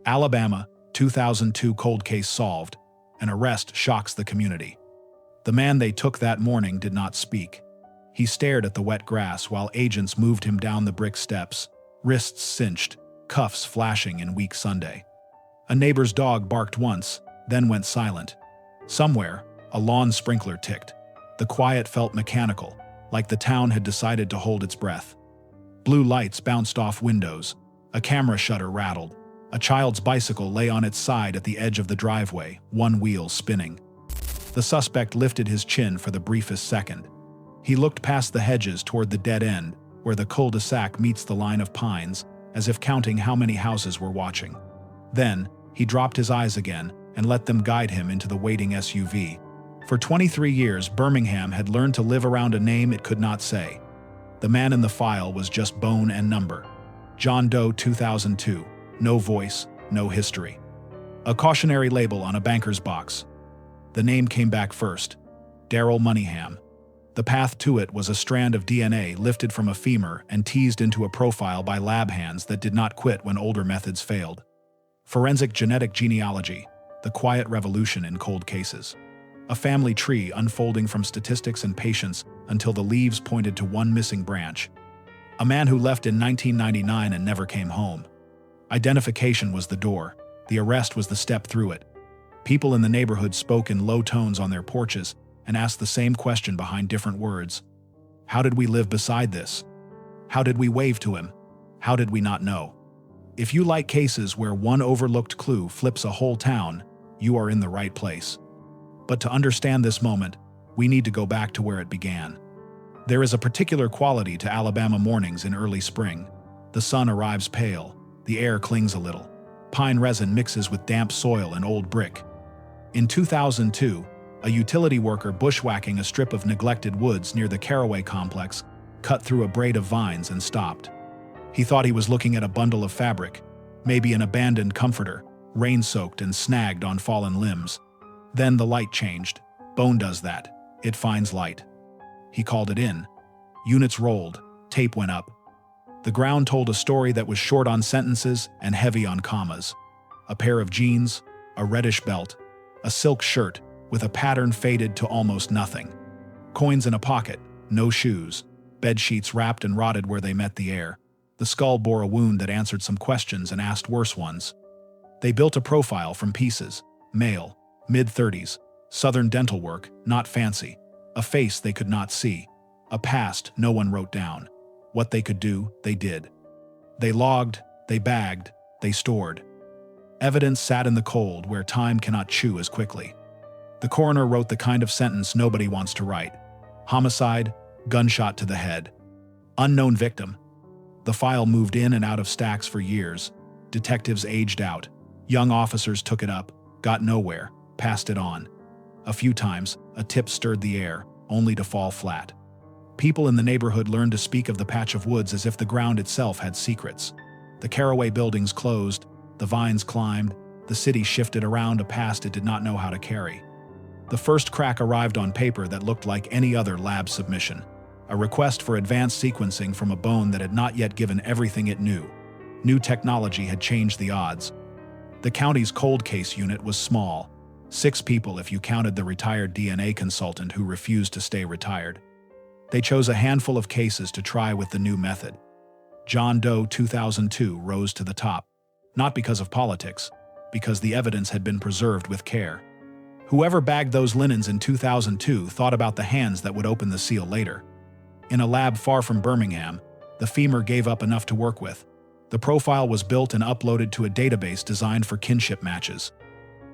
Alabama, 2002 cold case solved. An arrest shocks the community. The man they took that morning did not speak. He stared at the wet grass while agents moved him down the brick steps, wrists cinched, cuffs flashing in weak Sunday. A neighbor's dog barked once, then went silent. Somewhere, a lawn sprinkler ticked. The quiet felt mechanical, like the town had decided to hold its breath. Blue lights bounced off windows. A camera shutter rattled. A child's bicycle lay on its side at the edge of the driveway, one wheel spinning. The suspect lifted his chin for the briefest second. He looked past the hedges toward the dead end, where the cul-de-sac meets the line of pines, as if counting how many houses were watching. Then, he dropped his eyes again and let them guide him into the waiting SUV. For 23 years, Birmingham had learned to live around a name it could not say. The man in the file was just bone and number. John Doe 2002. No voice, no history. A cautionary label on a banker's box. The name came back first. Darrell Moneyham. The path to it was a strand of DNA lifted from a femur and teased into a profile by lab hands that did not quit when older methods failed. Forensic genetic genealogy, the quiet revolution in cold cases. A family tree unfolding from statistics and patience until the leaves pointed to one missing branch. A man who left in 1999 and never came home. Identification was the door. The arrest was the step through it. People in the neighborhood spoke in low tones on their porches and asked the same question behind different words. How did we live beside this? How did we wave to him? How did we not know? If you like cases where one overlooked clue flips a whole town, you are in the right place. But to understand this moment, we need to go back to where it began. There is a particular quality to Alabama mornings in early spring. The sun arrives pale. The air clings a little. Pine resin mixes with damp soil and old brick. In 2002, a utility worker bushwhacking a strip of neglected woods near the Caraway complex cut through a braid of vines and stopped. He thought he was looking at a bundle of fabric, maybe an abandoned comforter, rain-soaked and snagged on fallen limbs. Then the light changed. Bone does that. It finds light. He called it in. Units rolled. Tape went up. The ground told a story that was short on sentences and heavy on commas. A pair of jeans, a reddish belt, a silk shirt with a pattern faded to almost nothing. Coins in a pocket, no shoes, bed sheets wrapped and rotted where they met the air. The skull bore a wound that answered some questions and asked worse ones. They built a profile from pieces. Male, mid-30s, southern dental work, not fancy. A face they could not see. A past no one wrote down. What they could do, they did. They logged, they bagged, they stored. Evidence sat in the cold where time cannot chew as quickly. The coroner wrote the kind of sentence nobody wants to write. Homicide, gunshot to the head. Unknown victim. The file moved in and out of stacks for years. Detectives aged out. Young officers took it up, got nowhere, passed it on. A few times, a tip stirred the air, only to fall flat. People in the neighborhood learned to speak of the patch of woods as if the ground itself had secrets. The Caraway buildings closed, the vines climbed, the city shifted around a past it did not know how to carry. The first crack arrived on paper that looked like any other lab submission. A request for advanced sequencing from a bone that had not yet given everything it knew. New technology had changed the odds. The county's cold case unit was small. 6 people if you counted the retired DNA consultant who refused to stay retired. They chose a handful of cases to try with the new method. John Doe 2002 rose to the top, not because of politics, because the evidence had been preserved with care. Whoever bagged those linens in 2002 thought about the hands that would open the seal later. In a lab far from Birmingham, the femur gave up enough to work with. The profile was built and uploaded to a database designed for kinship matches.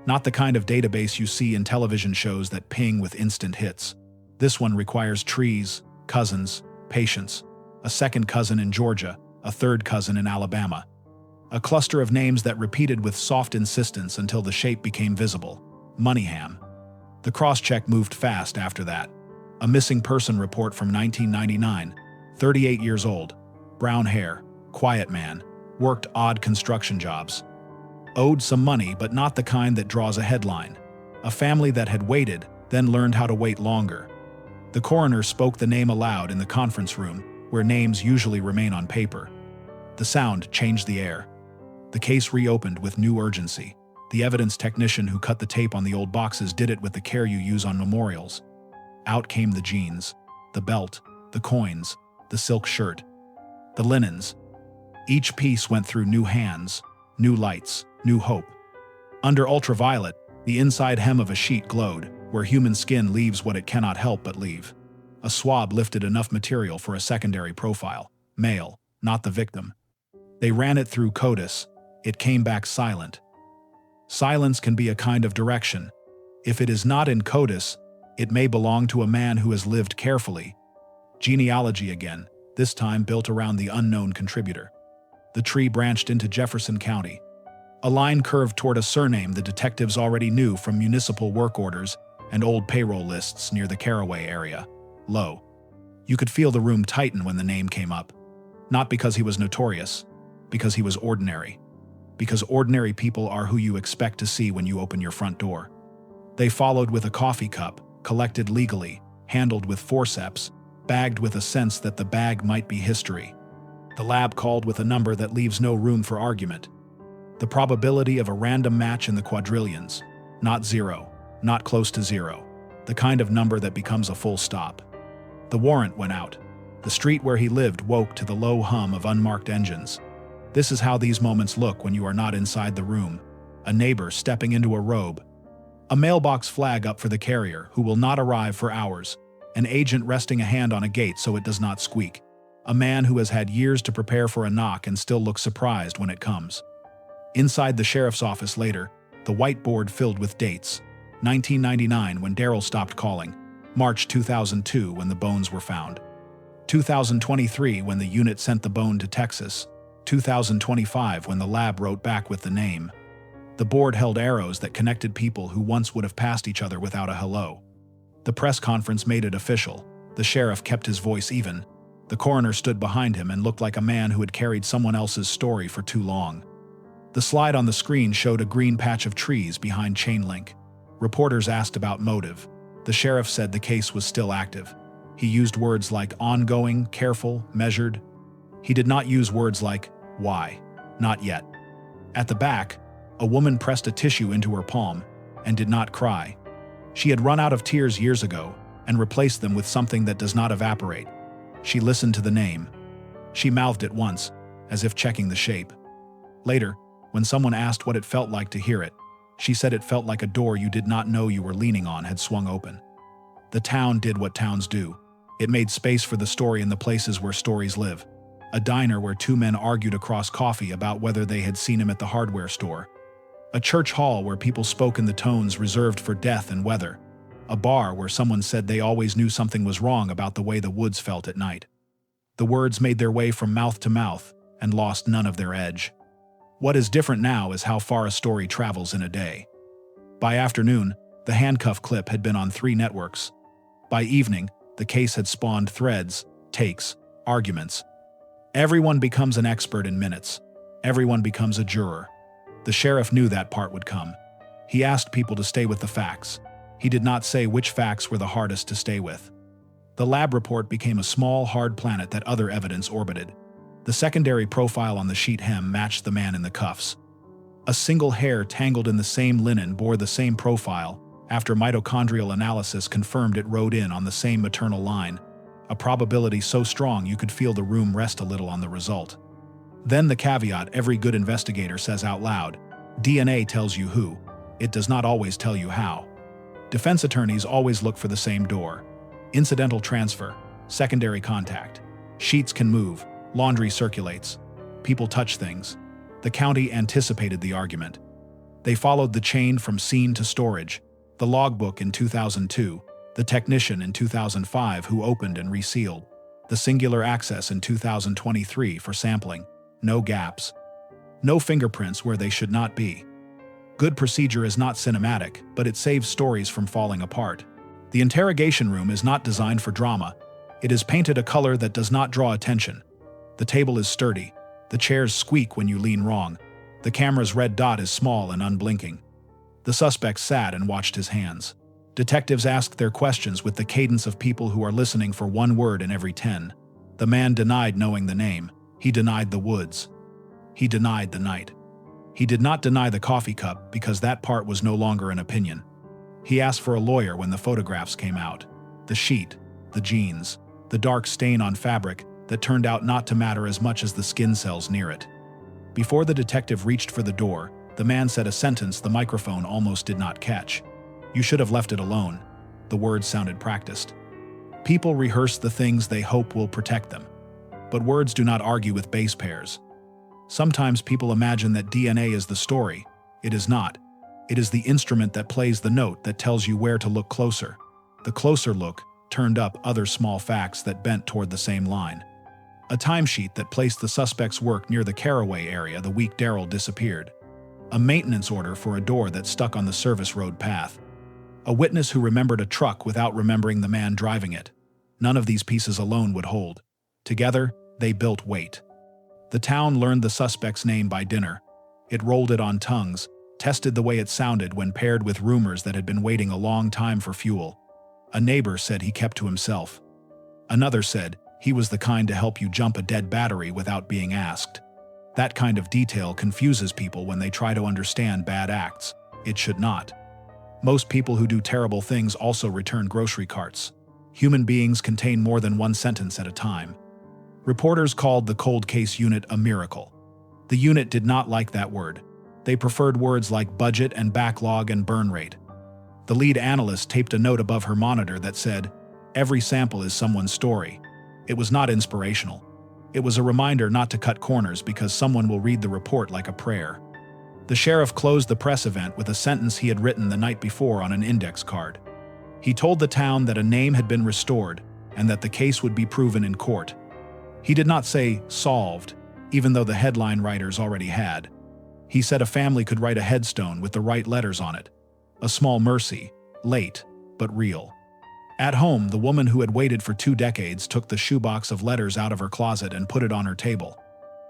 Not the kind of database you see in television shows that ping with instant hits. This one requires trees, cousins, patients, a second cousin in Georgia, a third cousin in Alabama. A cluster of names that repeated with soft insistence until the shape became visible. Moneyham. The cross-check moved fast after that. A missing person report from 1999, 38 years old, brown hair, quiet man, worked odd construction jobs. Owed some money, but not the kind that draws a headline. A family that had waited, then learned how to wait longer. The coroner spoke the name aloud in the conference room, where names usually remain on paper. The sound changed the air. The case reopened with new urgency. The evidence technician who cut the tape on the old boxes did it with the care you use on memorials. Out came the jeans, the belt, the coins, the silk shirt, the linens. Each piece went through new hands, new lights, new hope. Under ultraviolet, the inside hem of a sheet glowed, where human skin leaves what it cannot help but leave. A swab lifted enough material for a secondary profile. Male, not the victim. They ran it through CODIS. It came back silent. Silence can be a kind of direction. If it is not in CODIS, it may belong to a man who has lived carefully. Genealogy again, this time built around the unknown contributor. The tree branched into Jefferson County. A line curved toward a surname the detectives already knew from municipal work orders and old payroll lists near the Caraway area. Low. You could feel the room tighten when the name came up. Not because he was notorious, because he was ordinary. Because ordinary people are who you expect to see when you open your front door. They followed with a coffee cup, collected legally, handled with forceps, bagged with a sense that the bag might be history. The lab called with a number that leaves no room for argument. The probability of a random match in the quadrillions. Not zero, not close to zero. The kind of number that becomes a full stop. The warrant went out. The street where he lived woke to the low hum of unmarked engines. This is how these moments look when you are not inside the room. A neighbor stepping into a robe. A mailbox flag up for the carrier, who will not arrive for hours. An agent resting a hand on a gate so it does not squeak. A man who has had years to prepare for a knock and still looks surprised when it comes. Inside the sheriff's office later, the whiteboard filled with dates. 1999 when Daryl stopped calling. March 2002 when the bones were found. 2023 when the unit sent the bone to Texas. 2025 when the lab wrote back with the name. The board held arrows that connected people who once would have passed each other without a hello. The press conference made it official. The sheriff kept his voice even. The coroner stood behind him and looked like a man who had carried someone else's story for too long. The slide on the screen showed a green patch of trees behind chain link. Reporters asked about motive. The sheriff said the case was still active. He used words like ongoing, careful, measured. He did not use words like why, not yet. At the back, a woman pressed a tissue into her palm and did not cry. She had run out of tears years ago and replaced them with something that does not evaporate. She listened to the name. She mouthed it once, as if checking the shape. Later, when someone asked what it felt like to hear it, she said it felt like a door you did not know you were leaning on had swung open. The town did what towns do. It made space for the story in the places where stories live. A diner where two men argued across coffee about whether they had seen him at the hardware store. A church hall where people spoke in the tones reserved for death and weather. A bar where someone said they always knew something was wrong about the way the woods felt at night. The words made their way from mouth to mouth and lost none of their edge. What is different now is how far a story travels in a day. By afternoon, the handcuff clip had been on 3 networks. By evening, the case had spawned threads, takes, arguments. Everyone becomes an expert in minutes. Everyone becomes a juror. The sheriff knew that part would come. He asked people to stay with the facts. He did not say which facts were the hardest to stay with. The lab report became a small, hard planet that other evidence orbited. The secondary profile on the sheet hem matched the man in the cuffs. A single hair tangled in the same linen bore the same profile. After mitochondrial analysis confirmed it rode in on the same maternal line, a probability so strong you could feel the room rest a little on the result. Then the caveat every good investigator says out loud: DNA tells you who, it does not always tell you how. Defense attorneys always look for the same door. Incidental transfer, secondary contact. Sheets can move, laundry circulates, people touch things. The county anticipated the argument. They followed the chain from scene to storage. The logbook in 2002, the technician in 2005 who opened and resealed, the singular access in 2023 for sampling. No gaps. No fingerprints where they should not be. Good procedure is not cinematic, but it saves stories from falling apart. The interrogation room is not designed for drama. It is painted a color that does not draw attention. The table is sturdy. The chairs squeak when you lean wrong. The camera's red dot is small and unblinking. The suspect sat and watched his hands. Detectives asked their questions with the cadence of people who are listening for one word in every 10. The man denied knowing the name. He denied the woods. He denied the night. He did not deny the coffee cup because that part was no longer an opinion. He asked for a lawyer when the photographs came out. The sheet, the jeans, the dark stain on fabric that turned out not to matter as much as the skin cells near it. Before the detective reached for the door, the man said a sentence the microphone almost did not catch. "You should have left it alone." The words sounded practiced. People rehearse the things they hope will protect them. But words do not argue with base pairs. Sometimes people imagine that DNA is the story. It is not. It is the instrument that plays the note that tells you where to look closer. The closer look turned up other small facts that bent toward the same line. A timesheet that placed the suspect's work near the Caraway area the week Darryl disappeared. A maintenance order for a door that stuck on the service road path. A witness who remembered a truck without remembering the man driving it. None of these pieces alone would hold. Together, they built weight. The town learned the suspect's name by dinner. It rolled it on tongues, tested the way it sounded when paired with rumors that had been waiting a long time for fuel. A neighbor said he kept to himself. Another said he was the kind to help you jump a dead battery without being asked. That kind of detail confuses people when they try to understand bad acts. It should not. Most people who do terrible things also return grocery carts. Human beings contain more than one sentence at a time. Reporters called the cold case unit a miracle. The unit did not like that word. They preferred words like budget and backlog and burn rate. The lead analyst taped a note above her monitor that said, "Every sample is someone's story." It was not inspirational. It was a reminder not to cut corners because someone will read the report like a prayer. The sheriff closed the press event with a sentence he had written the night before on an index card. He told the town that a name had been restored and that the case would be proven in court. He did not say solved, even though the headline writers already had. He said a family could write a headstone with the right letters on it. A small mercy, late, but real. At home, the woman who had waited for 2 decades took the shoebox of letters out of her closet and put it on her table.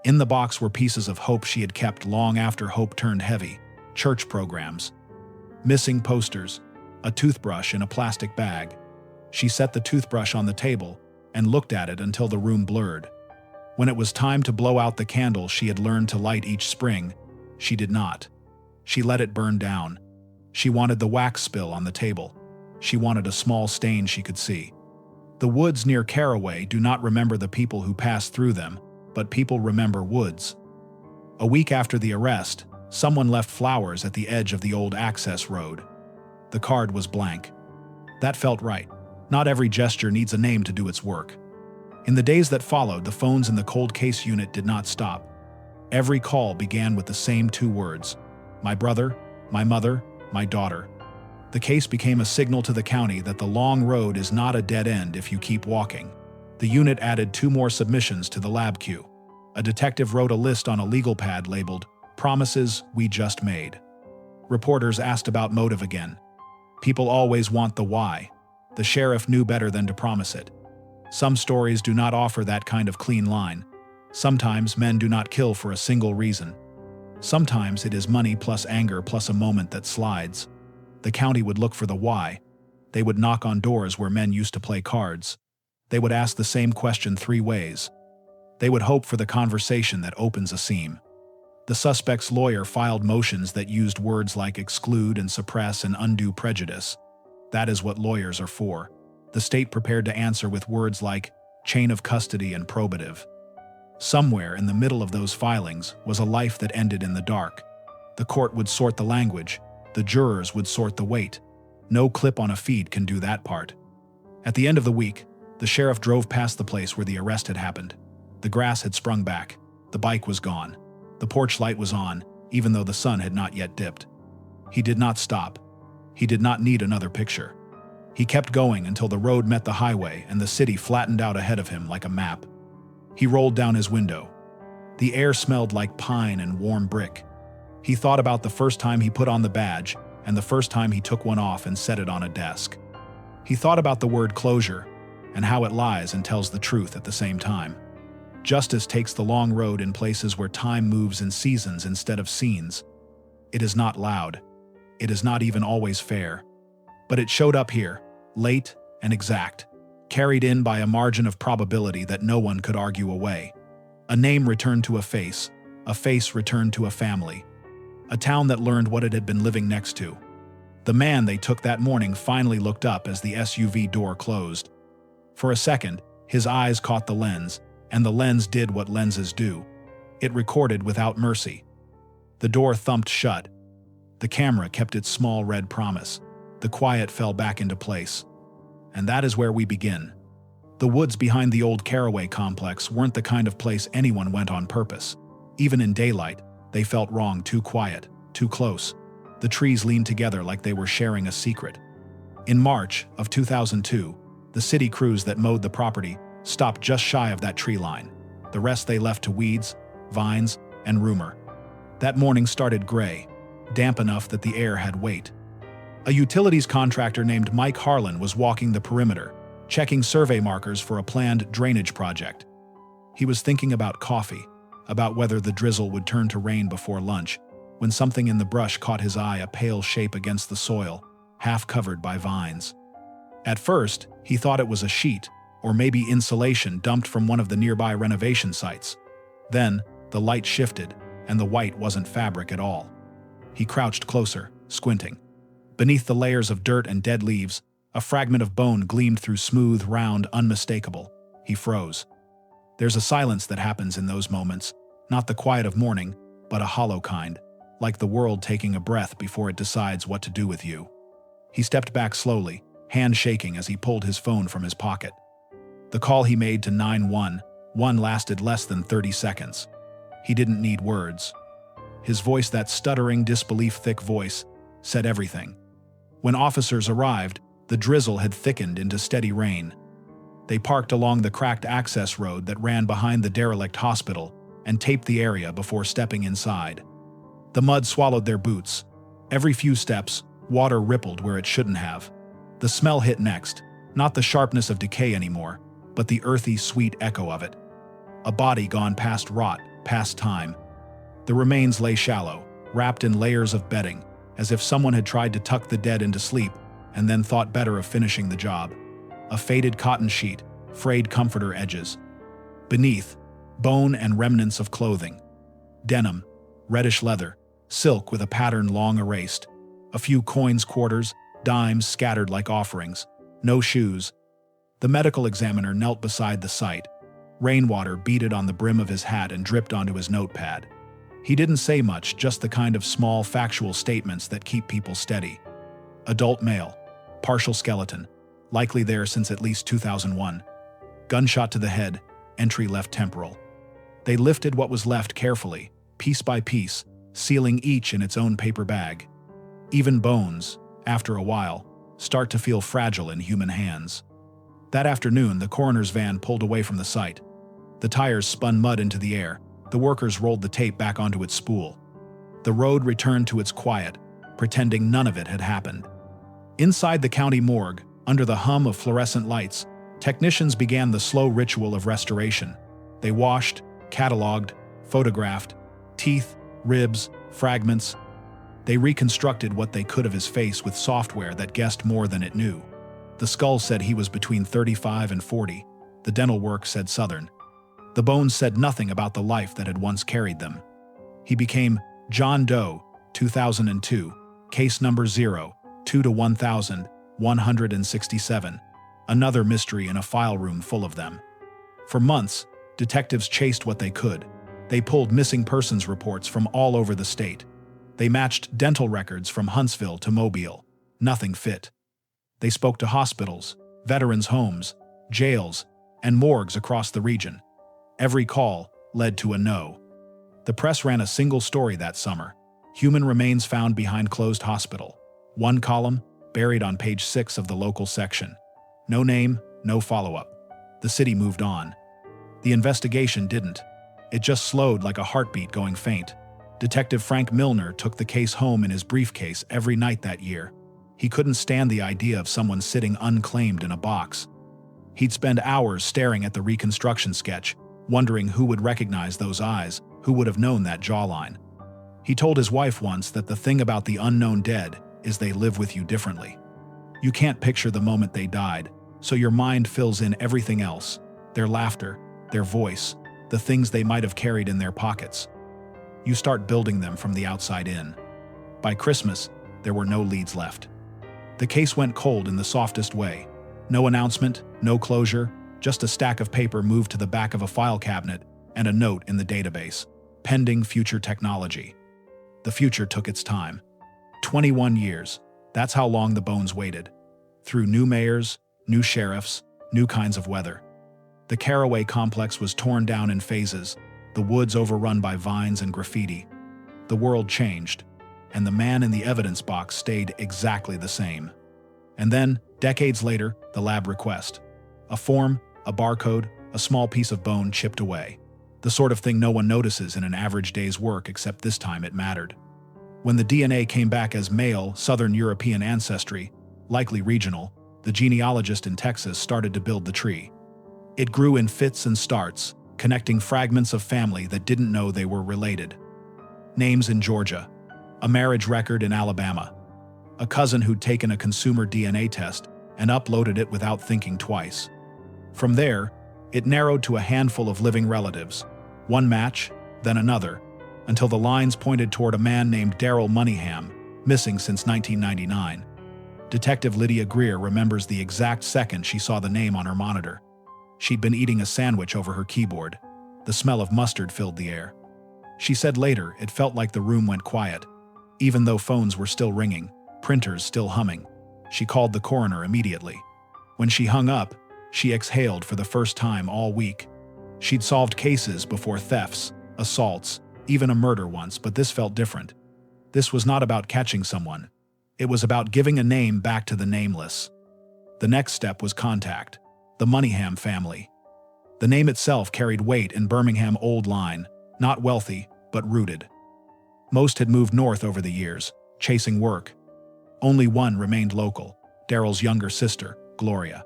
In the box were pieces of hope she had kept long after hope turned heavy. Church programs. Missing posters. A toothbrush in a plastic bag. She set the toothbrush on the table and looked at it until the room blurred. When it was time to blow out the candle she had learned to light each spring, she did not. She let it burn down. She wanted the wax spill on the table. She wanted a small stain she could see. The woods near Caraway do not remember the people who passed through them, but people remember woods. A week after the arrest, someone left flowers at the edge of the old access road. The card was blank. That felt right. Not every gesture needs a name to do its work. In the days that followed, the phones in the cold case unit did not stop. Every call began with the same 2 words: my brother, my mother, my daughter. The case became a signal to the county that the long road is not a dead end if you keep walking. The unit added 2 more submissions to the lab queue. A detective wrote a list on a legal pad labeled, "Promises we just made." Reporters asked about motive again. People always want the why. The sheriff knew better than to promise it. Some stories do not offer that kind of clean line. Sometimes men do not kill for a single reason. Sometimes it is money plus anger plus a moment that slides. The county would look for the why. They would knock on doors where men used to play cards. They would ask the same question 3 ways. They would hope for the conversation that opens a seam. The suspect's lawyer filed motions that used words like exclude and suppress and undue prejudice. That is what lawyers are for. The state prepared to answer with words like chain of custody and probative. Somewhere in the middle of those filings was a life that ended in the dark. The court would sort the language. The jurors would sort the weight. No clip on a feed can do that part. At the end of the week, the sheriff drove past the place where the arrest had happened. The grass had sprung back. The bike was gone. The porch light was on, even though the sun had not yet dipped. He did not stop. He did not need another picture. He kept going until the road met the highway and the city flattened out ahead of him like a map. He rolled down his window. The air smelled like pine and warm brick. He thought about the first time he put on the badge and the first time he took one off and set it on a desk. He thought about the word closure and how it lies and tells the truth at the same time. Justice takes the long road in places where time moves in seasons instead of scenes. It is not loud. It is not even always fair. But it showed up here, late and exact, carried in by a margin of probability that no one could argue away. A name returned to a face returned to a family. a town that learned what it had been living next to. The man they took that morning finally looked up as the SUV door closed. For a second, his eyes caught the lens, and the lens did what lenses do. It recorded without mercy. The door thumped shut. The camera kept its small red promise. The quiet fell back into place. And that is where we begin. The woods behind the old Caraway complex weren't the kind of place anyone went on purpose. Even in daylight, they felt wrong, too quiet, too close. The trees leaned together like they were sharing a secret. In March of 2002, the city crews that mowed the property stopped just shy of that tree line. The rest they left to weeds, vines, and rumor. That morning started gray, damp enough that the air had weight. A utilities contractor named Mike Harlan was walking the perimeter, checking survey markers for a planned drainage project. He was thinking about coffee, about whether the drizzle would turn to rain before lunch, when something in the brush caught his eye, a pale shape against the soil, half covered by vines. At first, he thought it was a sheet, or maybe insulation dumped from one of the nearby renovation sites. Then, the light shifted, and the white wasn't fabric at all. He crouched closer, squinting. Beneath the layers of dirt and dead leaves, a fragment of bone gleamed through smooth, round, unmistakable. He froze. There's a silence that happens in those moments, not the quiet of morning, but a hollow kind, like the world taking a breath before it decides what to do with you. He stepped back slowly, hand shaking as he pulled his phone from his pocket. The call he made to 911 lasted less than 30 seconds. He didn't need words. His voice, that stuttering, disbelief-thick voice, said everything. When officers arrived, the drizzle had thickened into steady rain. They parked along the cracked access road that ran behind the derelict hospital and taped the area before stepping inside. The mud swallowed their boots. Every few steps, water rippled where it shouldn't have. The smell hit next, not the sharpness of decay anymore, but the earthy, sweet echo of it. A body gone past rot, past time. The remains lay shallow, wrapped in layers of bedding, as if someone had tried to tuck the dead into sleep and then thought better of finishing the job. A faded cotton sheet, frayed comforter edges. Beneath, bone and remnants of clothing. Denim, reddish leather, silk with a pattern long erased. A few coins, quarters, dimes scattered like offerings. No shoes. The medical examiner knelt beside the site. Rainwater beaded on the brim of his hat and dripped onto his notepad. He didn't say much, just the kind of small, factual statements that keep people steady. Adult male, partial skeleton, likely there since at least 2001. Gunshot to the head, entry left temporal. They lifted what was left carefully, piece by piece, sealing each in its own paper bag. Even bones, after a while, start to feel fragile in human hands. That afternoon, the coroner's van pulled away from the site. The tires spun mud into the air. The workers rolled the tape back onto its spool. The road returned to its quiet, pretending none of it had happened. Inside the county morgue, under the hum of fluorescent lights, technicians began the slow ritual of restoration. They washed, cataloged, photographed, teeth, ribs, fragments. They reconstructed what they could of his face with software that guessed more than it knew. The skull said he was between 35 and 40. The dental work said Southern. The bones said nothing about the life that had once carried them. He became John Doe, 2002, case number 02-1167, another mystery in a file room full of them. For months, detectives chased what they could. They pulled missing persons reports from all over the state. They matched dental records from Huntsville to Mobile. Nothing fit. They spoke to hospitals, veterans' homes, jails, and morgues across the region. Every call led to a no. The press ran a single story that summer. Human remains found behind closed hospital. One column, buried on page 6 of the local section. No name, no follow-up. The city moved on. The investigation didn't. It just slowed like a heartbeat going faint. Detective Frank Milner took the case home in his briefcase every night that year. He couldn't stand the idea of someone sitting unclaimed in a box. He'd spend hours staring at the reconstruction sketch, wondering who would recognize those eyes, who would have known that jawline. He told his wife once that the thing about the unknown dead is they live with you differently. You can't picture the moment they died, so your mind fills in everything else, their laughter, their voice, the things they might have carried in their pockets. you start building them from the outside in. By Christmas, there were no leads left. The case went cold in the softest way. No announcement, no closure, just a stack of paper moved to the back of a file cabinet and a note in the database, pending future technology. The future took its time. 21 years, that's how long the bones waited. Through new mayors, new sheriffs, new kinds of weather. The Caraway complex was torn down in phases, the woods overrun by vines and graffiti. The world changed, and the man in the evidence box stayed exactly the same. And then, decades later, the lab request. A form, a barcode, a small piece of bone chipped away. The sort of thing no one notices in an average day's work, except this time it mattered. When the DNA came back as male, Southern European ancestry, likely regional, the genealogist in Texas started to build the tree. It grew in fits and starts, connecting fragments of family that didn't know they were related. Names in Georgia, a marriage record in Alabama, a cousin who'd taken a consumer DNA test and uploaded it without thinking twice. From there, it narrowed to a handful of living relatives, one match, then another, until the lines pointed toward a man named Darrell Moneyham, missing since 1999. Detective Lydia Greer remembers the exact second she saw the name on her monitor. She'd been eating a sandwich over her keyboard. The smell of mustard filled the air. She said later it felt like the room went quiet, even though phones were still ringing, printers still humming. She called the coroner immediately. When she hung up, she exhaled for the first time all week. She'd solved cases before thefts, assaults, even a murder once, but this felt different. This was not about catching someone. It was about giving a name back to the nameless. The next step was contact. The Moneyham family. The name itself carried weight in Birmingham Old Line, not wealthy, but rooted. Most had moved north over the years, chasing work. Only one remained local, Darrell's younger sister, Gloria.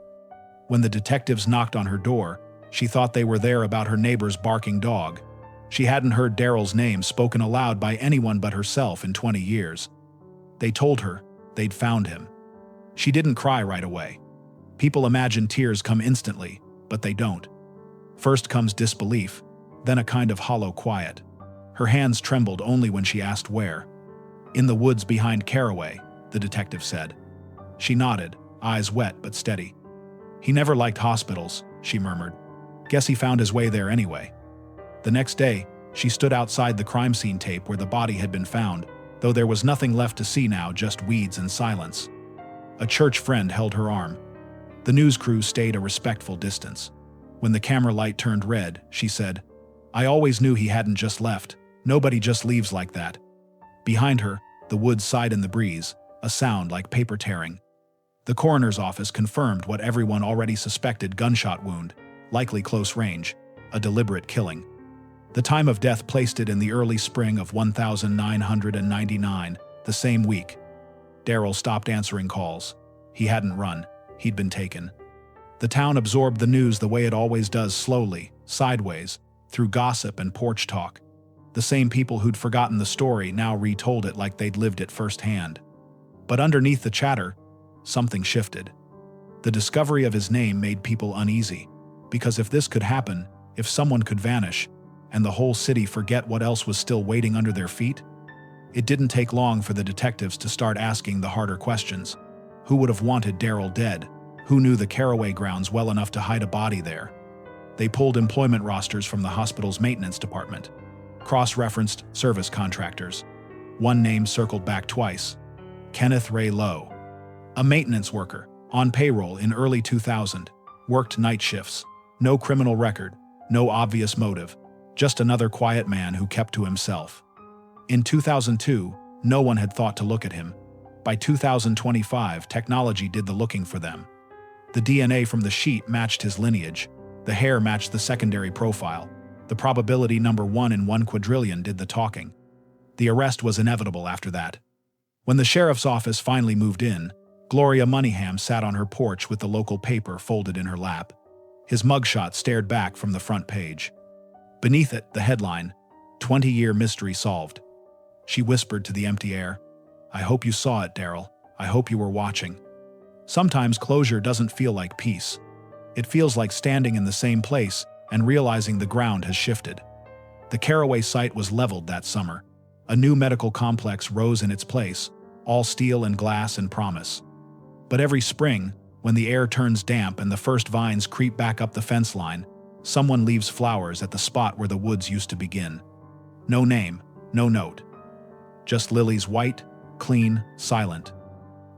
When the detectives knocked on her door, she thought they were there about her neighbor's barking dog. She hadn't heard Darrell's name spoken aloud by anyone but herself in 20 years. They told her they'd found him. She didn't cry right away. People imagine tears come instantly, but they don't. First comes disbelief, then a kind of hollow quiet. Her hands trembled only when she asked where. In the woods behind Caraway, the detective said. She nodded, eyes wet but steady. He never liked hospitals, she murmured. Guess he found his way there anyway. The next day, she stood outside the crime scene tape where the body had been found, though there was nothing left to see now, just weeds and silence. A church friend held her arm. The news crew stayed a respectful distance. When the camera light turned red, she said, I always knew he hadn't just left. Nobody just leaves like that. Behind her, the woods sighed in the breeze, a sound like paper tearing. The coroner's office confirmed what everyone already suspected: gunshot wound, likely close range, a deliberate killing. The time of death placed it in the early spring of 1999, the same week. Darrell stopped answering calls. He hadn't run. He'd been taken. The town absorbed the news the way it always does, slowly, sideways, through gossip and porch talk. The same people who'd forgotten the story now retold it like they'd lived it firsthand. But underneath the chatter, something shifted. The discovery of his name made people uneasy, because if this could happen, if someone could vanish, and the whole city forget what else was still waiting under their feet, it didn't take long for the detectives to start asking the harder questions. Who would have wanted Darrell dead? Who knew the Caraway grounds well enough to hide a body there? They pulled employment rosters from the hospital's maintenance department, cross-referenced service contractors. One name circled back twice: Kenneth Ray Lowe. A maintenance worker, on payroll in early 2000, worked night shifts. No criminal record, no obvious motive, just another quiet man who kept to himself. In 2002, no one had thought to look at him. By 2025, technology did the looking for them. The DNA from the sheet matched his lineage. The hair matched the secondary profile. The probability number 1 in 1 quadrillion did the talking. The arrest was inevitable after that. When the sheriff's office finally moved in, Gloria Moneyham sat on her porch with the local paper folded in her lap. His mugshot stared back from the front page. Beneath it, the headline, 20-year mystery solved. She whispered to the empty air, I hope you saw it, Darrell. I hope you were watching. Sometimes closure doesn't feel like peace. It feels like standing in the same place and realizing the ground has shifted. The Caraway site was leveled that summer. A new medical complex rose in its place, all steel and glass and promise. But every spring, when the air turns damp and the first vines creep back up the fence line, someone leaves flowers at the spot where the woods used to begin. No name, no note. Just lilies white, clean, silent.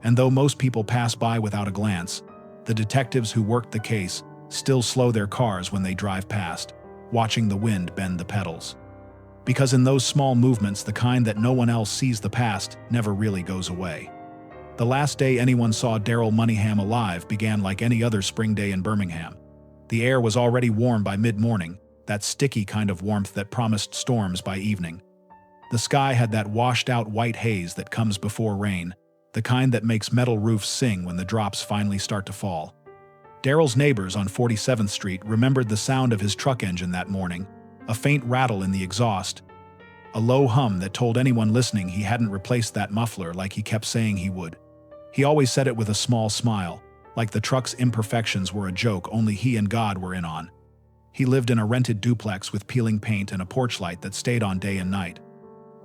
And though most people pass by without a glance, the detectives who worked the case still slow their cars when they drive past, watching the wind bend the petals. Because in those small movements, the kind that no one else sees, the past never really goes away. The last day anyone saw Daryl Moneyham alive began like any other spring day in Birmingham. The air was already warm by mid-morning, that sticky kind of warmth that promised storms by evening. The sky had that washed-out white haze that comes before rain, the kind that makes metal roofs sing when the drops finally start to fall. Daryl's neighbors on 47th Street remembered the sound of his truck engine that morning, a faint rattle in the exhaust, a low hum that told anyone listening he hadn't replaced that muffler like he kept saying he would. He always said it with a small smile, like the truck's imperfections were a joke only he and God were in on. He lived in a rented duplex with peeling paint and a porch light that stayed on day and night.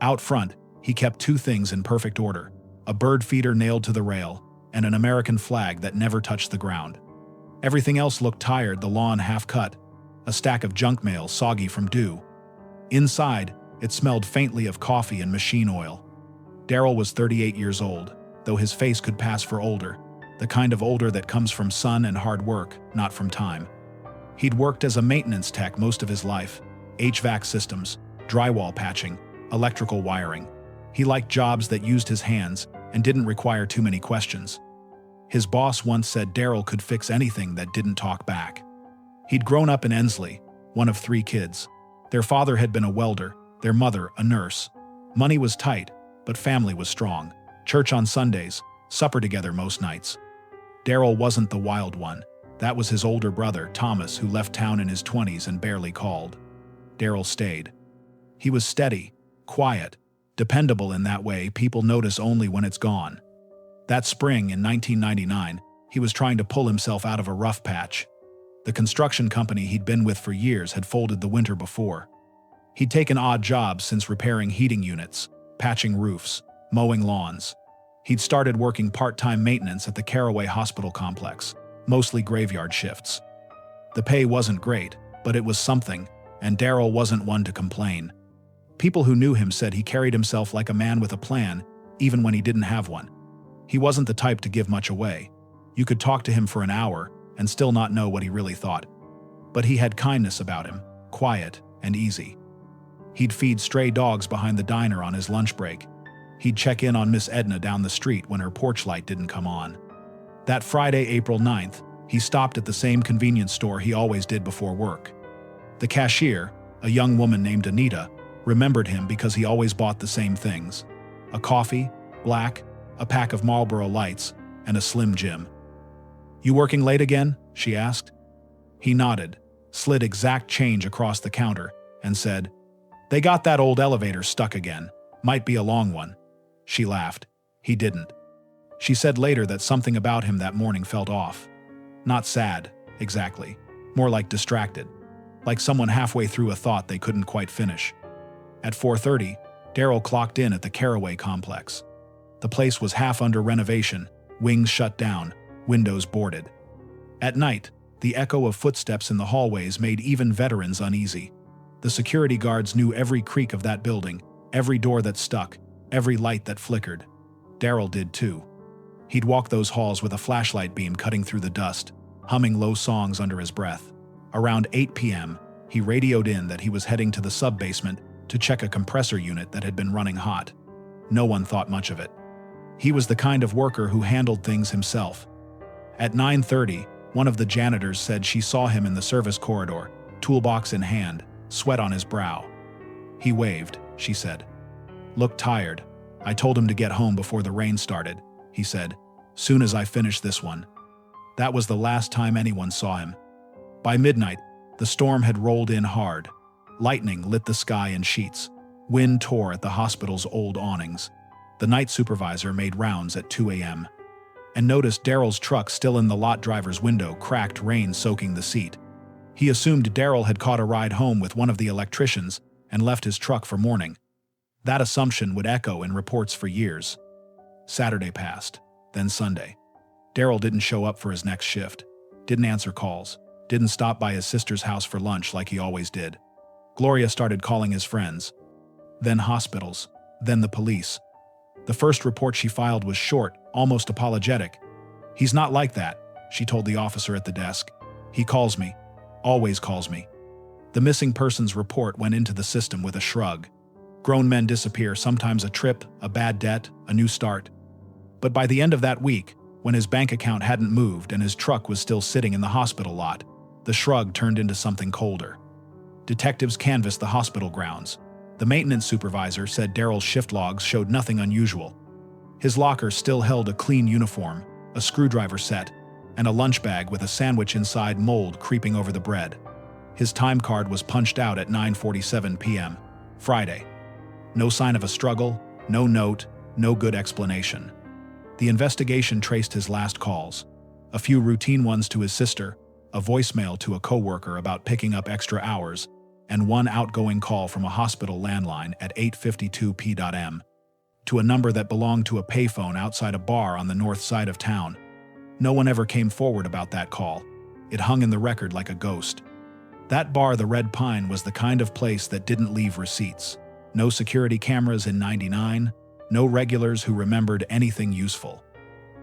Out front, he kept two things in perfect order: a bird feeder nailed to the rail, and an American flag that never touched the ground. Everything else looked tired, the lawn half-cut, a stack of junk mail soggy from dew. Inside, it smelled faintly of coffee and machine oil. Daryl was 38 years old, though his face could pass for older, the kind of older that comes from sun and hard work, not from time. He'd worked as a maintenance tech most of his life: HVAC systems, drywall patching, electrical wiring. He liked jobs that used his hands and didn't require too many questions. His boss once said Daryl could fix anything that didn't talk back. He'd grown up in Ensley, one of 3 kids. Their father had been a welder, their mother a nurse. Money was tight, but family was strong. Church on Sundays, supper together most nights. Daryl wasn't the wild one. That was his older brother, Thomas, who left town in his 20s and barely called. Daryl stayed. He was steady, quiet, dependable in that way people notice only when it's gone. That spring in 1999, he was trying to pull himself out of a rough patch. The construction company he'd been with for years had folded the winter before. He'd taken odd jobs since repairing heating units, patching roofs, mowing lawns. He'd started working part-time maintenance at the Caraway Hospital complex, mostly graveyard shifts. The pay wasn't great, but it was something, and Daryl wasn't one to complain. People who knew him said he carried himself like a man with a plan, even when he didn't have one. He wasn't the type to give much away. You could talk to him for an hour and still not know what he really thought. But he had kindness about him, quiet and easy. He'd feed stray dogs behind the diner on his lunch break. He'd check in on Miss Edna down the street when her porch light didn't come on. That Friday, April 9th, he stopped at the same convenience store he always did before work. The cashier, a young woman named Anita, remembered him because he always bought the same things: a coffee, black, a pack of Marlboro Lights, and a Slim Jim. "You working late again?" she asked. He nodded, slid exact change across the counter, and said, "They got that old elevator stuck again. Might be a long one." She laughed. He didn't. She said later that something about him that morning felt off. Not sad, exactly. More like distracted. Like someone halfway through a thought they couldn't quite finish. At 4:30, Daryl clocked in at the Caraway complex. The place was half under renovation, wings shut down, windows boarded. At night, the echo of footsteps in the hallways made even veterans uneasy. The security guards knew every creak of that building, every door that stuck, every light that flickered. Daryl did too. He'd walk those halls with a flashlight beam cutting through the dust, humming low songs under his breath. Around 8 p.m., he radioed in that he was heading to the sub-basement to check a compressor unit that had been running hot. No one thought much of it. He was the kind of worker who handled things himself. At 9:30, one of the janitors said she saw him in the service corridor, toolbox in hand, sweat on his brow. He waved, she said. "Looked tired. I told him to get home before the rain started," he said. "Soon as I finish this one." That was the last time anyone saw him. By midnight, the storm had rolled in hard. Lightning lit the sky in sheets. Wind tore at the hospital's old awnings. The night supervisor made rounds at 2 a.m. and noticed Daryl's truck still in the lot driver's window, cracked rain soaking the seat. He assumed Daryl had caught a ride home with one of the electricians and left his truck for mourning. That assumption would echo in reports for years. Saturday passed, then Sunday. Daryl didn't show up for his next shift, didn't answer calls, didn't stop by his sister's house for lunch like he always did. Gloria started calling his friends, then hospitals, then the police. The first report she filed was short, almost apologetic. "He's not like that," she told the officer at the desk. "He calls me, always calls me." The missing persons report went into the system with a shrug. Grown men disappear, sometimes a trip, a bad debt, a new start. But by the end of that week, when his bank account hadn't moved and his truck was still sitting in the hospital lot, the shrug turned into something colder. Detectives canvassed the hospital grounds. The maintenance supervisor said Daryl's shift logs showed nothing unusual. His locker still held a clean uniform, a screwdriver set, and a lunch bag with a sandwich inside, mold creeping over the bread. His time card was punched out at 9:47 p.m., Friday. No sign of a struggle, no note, no good explanation. The investigation traced his last calls, a few routine ones to his sister, a voicemail to a coworker about picking up extra hours, and one outgoing call from a hospital landline at 8:52 p.m. to a number that belonged to a payphone outside a bar on the north side of town. No one ever came forward about that call. It hung in the record like a ghost. That bar, the Red Pine, was the kind of place that didn't leave receipts. No security cameras in '99, no regulars who remembered anything useful.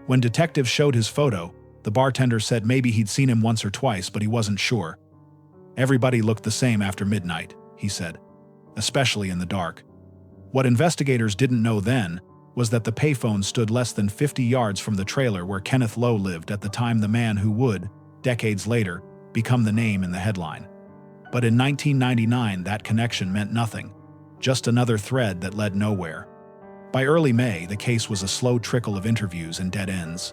When detectives showed his photo, the bartender said maybe he'd seen him once or twice, but he wasn't sure. "Everybody looked the same after midnight," he said, "especially in the dark." What investigators didn't know then was that the payphone stood less than 50 yards from the trailer where Kenneth Lowe lived at the time, the man who would, decades later, become the name in the headline. But in 1999, that connection meant nothing, just another thread that led nowhere. By early May, the case was a slow trickle of interviews and dead ends.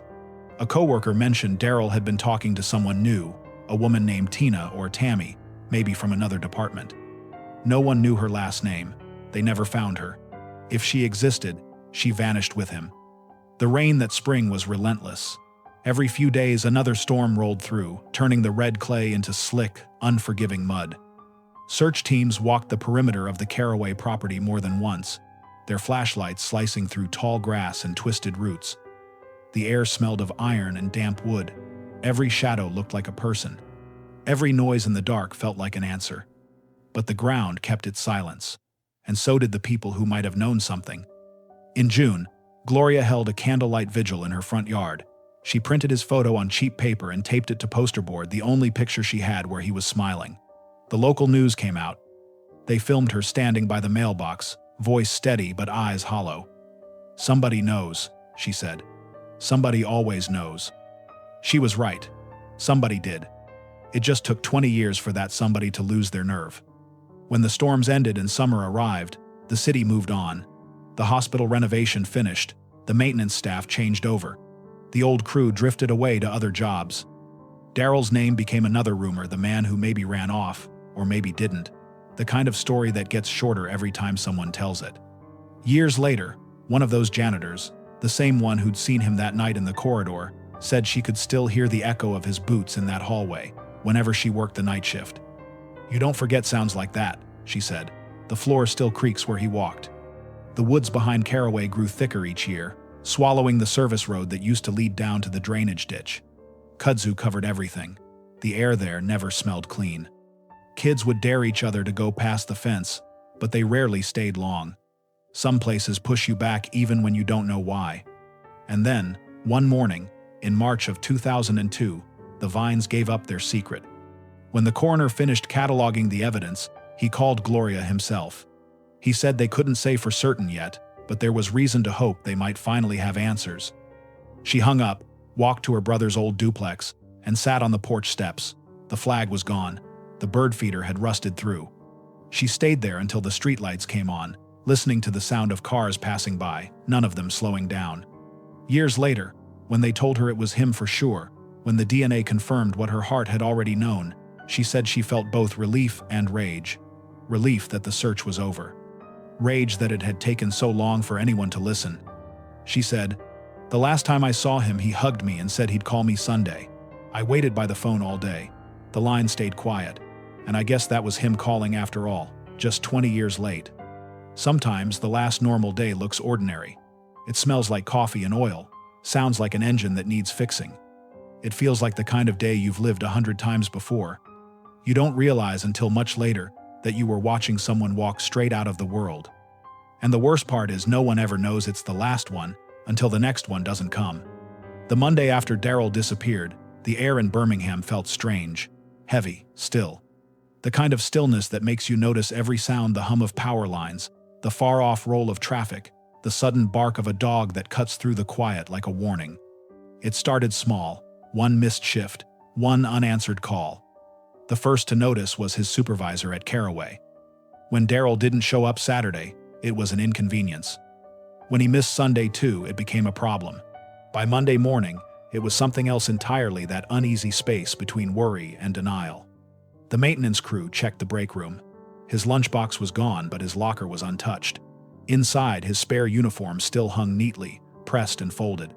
A coworker mentioned Daryl had been talking to someone new, a woman named Tina or Tammy, maybe from another department. No one knew her last name. They never found her. If she existed, she vanished with him. The rain that spring was relentless. Every few days, another storm rolled through, turning the red clay into slick, unforgiving mud. Search teams walked the perimeter of the Caraway property more than once, their flashlights slicing through tall grass and twisted roots. The air smelled of iron and damp wood. Every shadow looked like a person. Every noise in the dark felt like an answer. But the ground kept its silence, and so did the people who might have known something. In June, Gloria held a candlelight vigil in her front yard. She printed his photo on cheap paper and taped it to poster board, the only picture she had where he was smiling. The local news came out. They filmed her standing by the mailbox, voice steady but eyes hollow. "Somebody knows," she said. "Somebody always knows." She was right. Somebody did. It just took 20 years for that somebody to lose their nerve. When the storms ended and summer arrived, the city moved on. The hospital renovation finished. The maintenance staff changed over. The old crew drifted away to other jobs. Daryl's name became another rumor, the man who maybe ran off, or maybe didn't. The kind of story that gets shorter every time someone tells it. Years later, one of those janitors, the same one who'd seen him that night in the corridor, said she could still hear the echo of his boots in that hallway whenever she worked the night shift. "You don't forget sounds like that," she said. "The floor still creaks where he walked." The woods behind Caraway grew thicker each year, swallowing the service road that used to lead down to the drainage ditch. Kudzu covered everything. The air there never smelled clean. Kids would dare each other to go past the fence, but they rarely stayed long. Some places push you back even when you don't know why. And then, one morning, in March of 2002, the Vines gave up their secret. When the coroner finished cataloging the evidence, he called Gloria himself. He said they couldn't say for certain yet, but there was reason to hope they might finally have answers. She hung up, walked to her brother's old duplex, and sat on the porch steps. The flag was gone. The bird feeder had rusted through. She stayed there until the streetlights came on, listening to the sound of cars passing by, none of them slowing down. Years later, when they told her it was him for sure, when the DNA confirmed what her heart had already known, she said she felt both relief and rage. Relief that the search was over. Rage that it had taken so long for anyone to listen. She said, "The last time I saw him, he hugged me and said he'd call me Sunday. I waited by the phone all day. The line stayed quiet, and I guess that was him calling after all." just 20 years late. Sometimes the last normal day looks ordinary. It smells like coffee and oil, sounds like an engine that needs fixing. It feels like the kind of day you've lived 100 times before. You don't realize until much later that you were watching someone walk straight out of the world. And the worst part is no one ever knows it's the last one until the next one doesn't come. The Monday after Daryl disappeared, the air in Birmingham felt strange, heavy, still. The kind of stillness that makes you notice every sound, the hum of power lines, the far-off roll of traffic, the sudden bark of a dog that cuts through the quiet like a warning. It started small, one missed shift, one unanswered call. The first to notice was his supervisor at Caraway. When Daryl didn't show up Saturday, it was an inconvenience. When he missed Sunday too, it became a problem. By Monday morning, it was something else entirely, that uneasy space between worry and denial. The maintenance crew checked the break room. His lunchbox was gone, but his locker was untouched. Inside, his spare uniform still hung neatly, pressed and folded.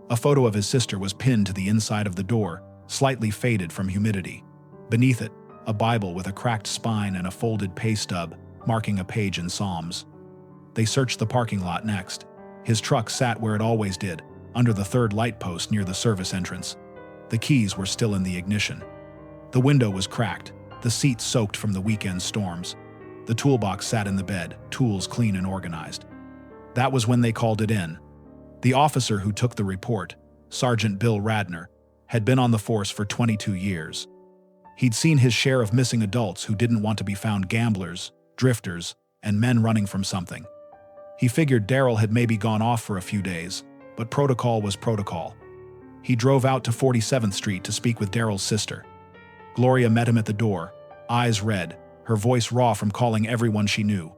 A photo of his sister was pinned to the inside of the door, slightly faded from humidity. Beneath it, a Bible with a cracked spine and a folded pay stub, marking a page in Psalms. They searched the parking lot next. His truck sat where it always did, under the third light post near the service entrance. The keys were still in the ignition. The window was cracked, the seat soaked from the weekend storms. The toolbox sat in the bed, tools clean and organized. That was when they called it in. The officer who took the report, Sergeant Bill Radner, had been on the force for 22 years. He'd seen his share of missing adults who didn't want to be found: gamblers, drifters, and men running from something. He figured Daryl had maybe gone off for a few days, but protocol was protocol. He drove out to 47th Street to speak with Daryl's sister. Gloria met him at the door, eyes red, her voice raw from calling everyone she knew.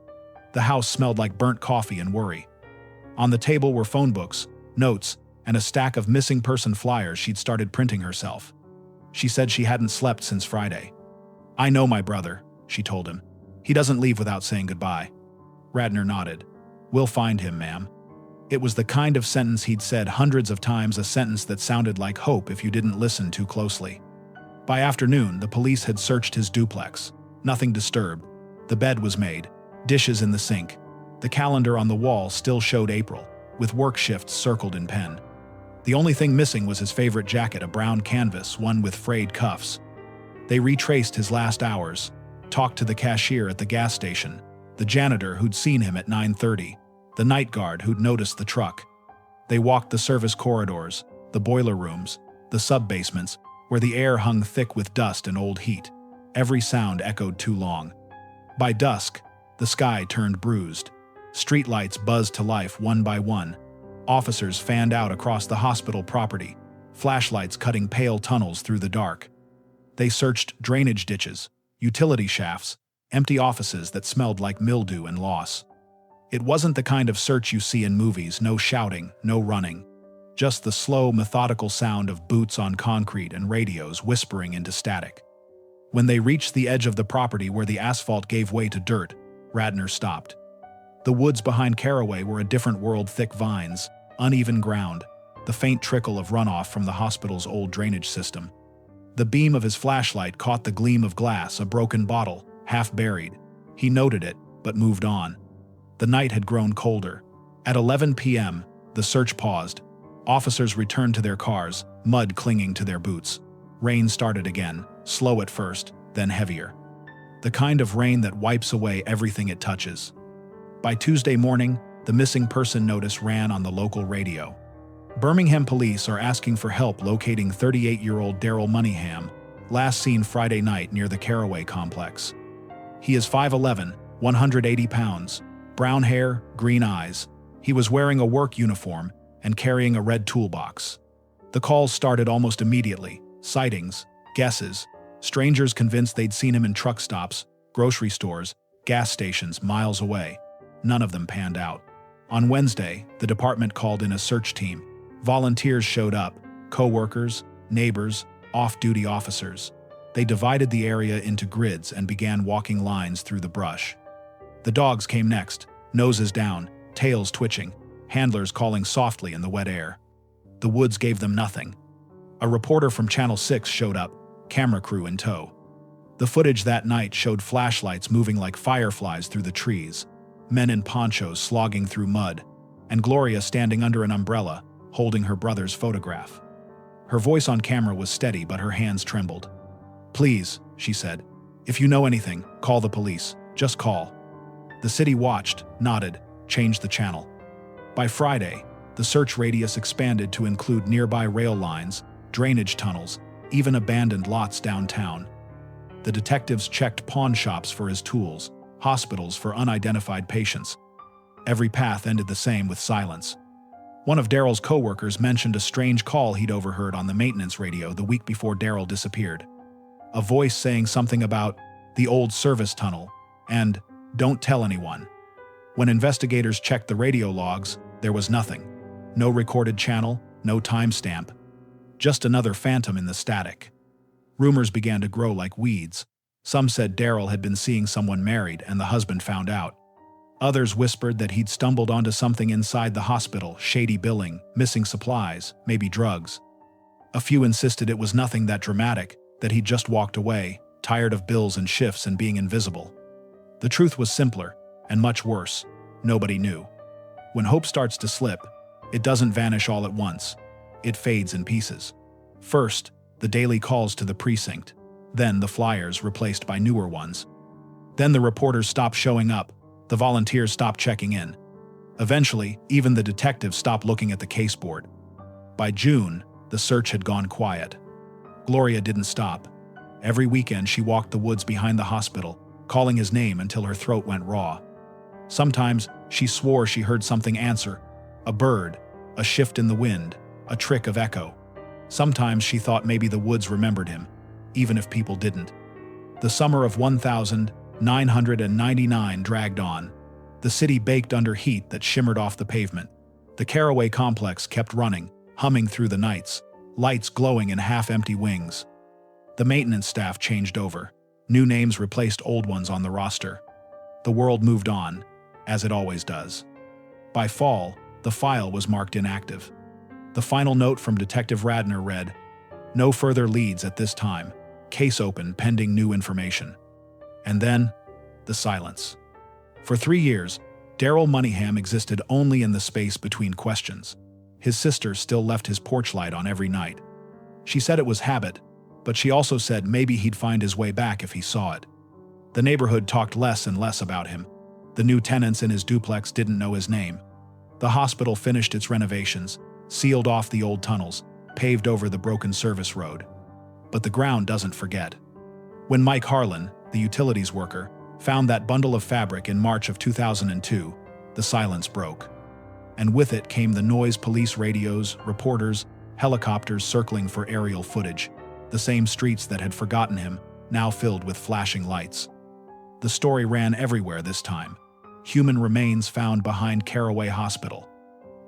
The house smelled like burnt coffee and worry. On the table were phone books, notes, and a stack of missing person flyers she'd started printing herself. She said she hadn't slept since Friday. "I know my brother," she told him. "He doesn't leave without saying goodbye." Radner nodded. "We'll find him, ma'am." It was the kind of sentence he'd said hundreds of times, a sentence that sounded like hope if you didn't listen too closely. By afternoon, the police had searched his duplex. Nothing disturbed. The bed was made, dishes in the sink. The calendar on the wall still showed April, with work shifts circled in pen. The only thing missing was his favorite jacket, a brown canvas, one with frayed cuffs. They retraced his last hours, talked to the cashier at the gas station, the janitor who'd seen him at 9:30, the night guard who'd noticed the truck. They walked the service corridors, the boiler rooms, the sub-basements, where the air hung thick with dust and old heat. Every sound echoed too long. By dusk, the sky turned bruised. Streetlights buzzed to life one by one. Officers fanned out across the hospital property, flashlights cutting pale tunnels through the dark. They searched drainage ditches, utility shafts, empty offices that smelled like mildew and loss. It wasn't the kind of search you see in movies, no shouting, no running. Just the slow, methodical sound of boots on concrete and radios whispering into static. When they reached the edge of the property where the asphalt gave way to dirt, Radner stopped. The woods behind Caraway were a different world: thick vines, uneven ground, the faint trickle of runoff from the hospital's old drainage system. The beam of his flashlight caught the gleam of glass, a broken bottle, half buried. He noted it, but moved on. The night had grown colder. At 11 p.m., the search paused. Officers returned to their cars, mud clinging to their boots. Rain started again, slow at first, then heavier. The kind of rain that wipes away everything it touches. By Tuesday morning, the missing person notice ran on the local radio. Birmingham police are asking for help locating 38-year-old Daryl Moneyham, last seen Friday night near the Caraway complex. He is 5'11", 180 pounds, brown hair, green eyes. He was wearing a work uniform and carrying a red toolbox. The calls started almost immediately. Sightings, guesses, strangers convinced they'd seen him in truck stops, grocery stores, gas stations miles away. None of them panned out. On Wednesday, the department called in a search team. Volunteers showed up, co-workers, neighbors, off-duty officers. They divided the area into grids and began walking lines through the brush. The dogs came next, noses down, tails twitching, handlers calling softly in the wet air. The woods gave them nothing. A reporter from Channel 6 showed up, camera crew in tow. The footage that night showed flashlights moving like fireflies through the trees, men in ponchos slogging through mud, and Gloria standing under an umbrella, holding her brother's photograph. Her voice on camera was steady, but her hands trembled. "Please," she said, "if you know anything, call the police. Just call." The city watched, nodded, changed the channel. By Friday, the search radius expanded to include nearby rail lines, drainage tunnels, even abandoned lots downtown. The detectives checked pawn shops for his tools, hospitals for unidentified patients. Every path ended the same, with silence. One of Daryl's co-workers mentioned a strange call he'd overheard on the maintenance radio the week before Daryl disappeared. A voice saying something about the old service tunnel and "don't tell anyone." When investigators checked the radio logs, there was nothing. No recorded channel, no timestamp. Just another phantom in the static. Rumors began to grow like weeds. Some said Daryl had been seeing someone married and the husband found out. Others whispered that he'd stumbled onto something inside the hospital, shady billing, missing supplies, maybe drugs. A few insisted it was nothing that dramatic, that he'd just walked away, tired of bills and shifts and being invisible. The truth was simpler, and much worse. Nobody knew. When hope starts to slip, it doesn't vanish all at once. It fades in pieces. First, the daily calls to the precinct. Then the flyers replaced by newer ones. Then the reporters stopped showing up. The volunteers stopped checking in. Eventually, even the detectives stopped looking at the case board. By June, the search had gone quiet. Gloria didn't stop. Every weekend she walked the woods behind the hospital, calling his name until her throat went raw. Sometimes she swore she heard something answer. A bird, a shift in the wind, a trick of echo. Sometimes she thought maybe the woods remembered him, even if people didn't. The summer of 1999 dragged on. The city baked under heat that shimmered off the pavement. The Caraway complex kept running, humming through the nights, lights glowing in half-empty wings. The maintenance staff changed over. New names replaced old ones on the roster. The world moved on, as it always does. By fall, the file was marked inactive. The final note from Detective Radner read, "No further leads at this time. Case open pending new information." And then, the silence. For 3 years, Daryl Moneyham existed only in the space between questions. His sister still left his porch light on every night. She said it was habit, but she also said maybe he'd find his way back if he saw it. The neighborhood talked less and less about him. The new tenants in his duplex didn't know his name. The hospital finished its renovations, sealed off the old tunnels, paved over the broken service road. But the ground doesn't forget. When Mike Harlan, the utilities worker, found that bundle of fabric in March of 2002, the silence broke. And with it came the noise, police radios, reporters, helicopters circling for aerial footage. The same streets that had forgotten him, now filled with flashing lights. The story ran everywhere this time. Human remains found behind Caraway Hospital.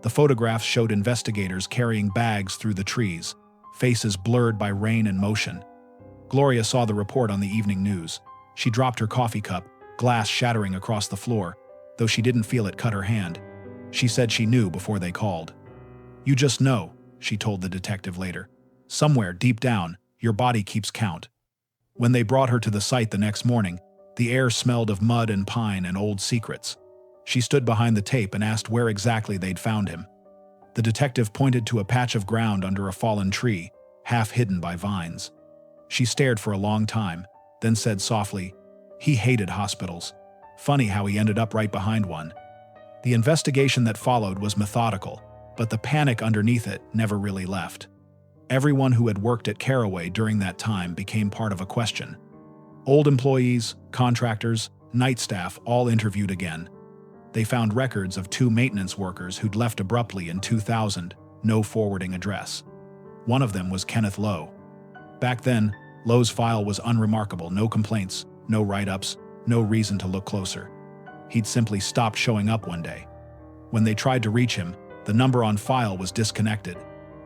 The photographs showed investigators carrying bags through the trees, faces blurred by rain and motion. Gloria saw the report on the evening news. She dropped her coffee cup, glass shattering across the floor, though she didn't feel it cut her hand. She said she knew before they called. "You just know," she told the detective later. "Somewhere deep down, your body keeps count." When they brought her to the site the next morning, the air smelled of mud and pine and old secrets. She stood behind the tape and asked where exactly they'd found him. The detective pointed to a patch of ground under a fallen tree, half hidden by vines. She stared for a long time, then said softly, "He hated hospitals. Funny how he ended up right behind one." The investigation that followed was methodical, but the panic underneath it never really left. Everyone who had worked at Caraway during that time became part of a question. Old employees, contractors, night staff all interviewed again. They found records of 2 maintenance workers who'd left abruptly in 2000, no forwarding address. One of them was Kenneth Lowe. Back then, Lowe's file was unremarkable, no complaints, no write-ups, no reason to look closer. He'd simply stopped showing up one day. When they tried to reach him, the number on file was disconnected.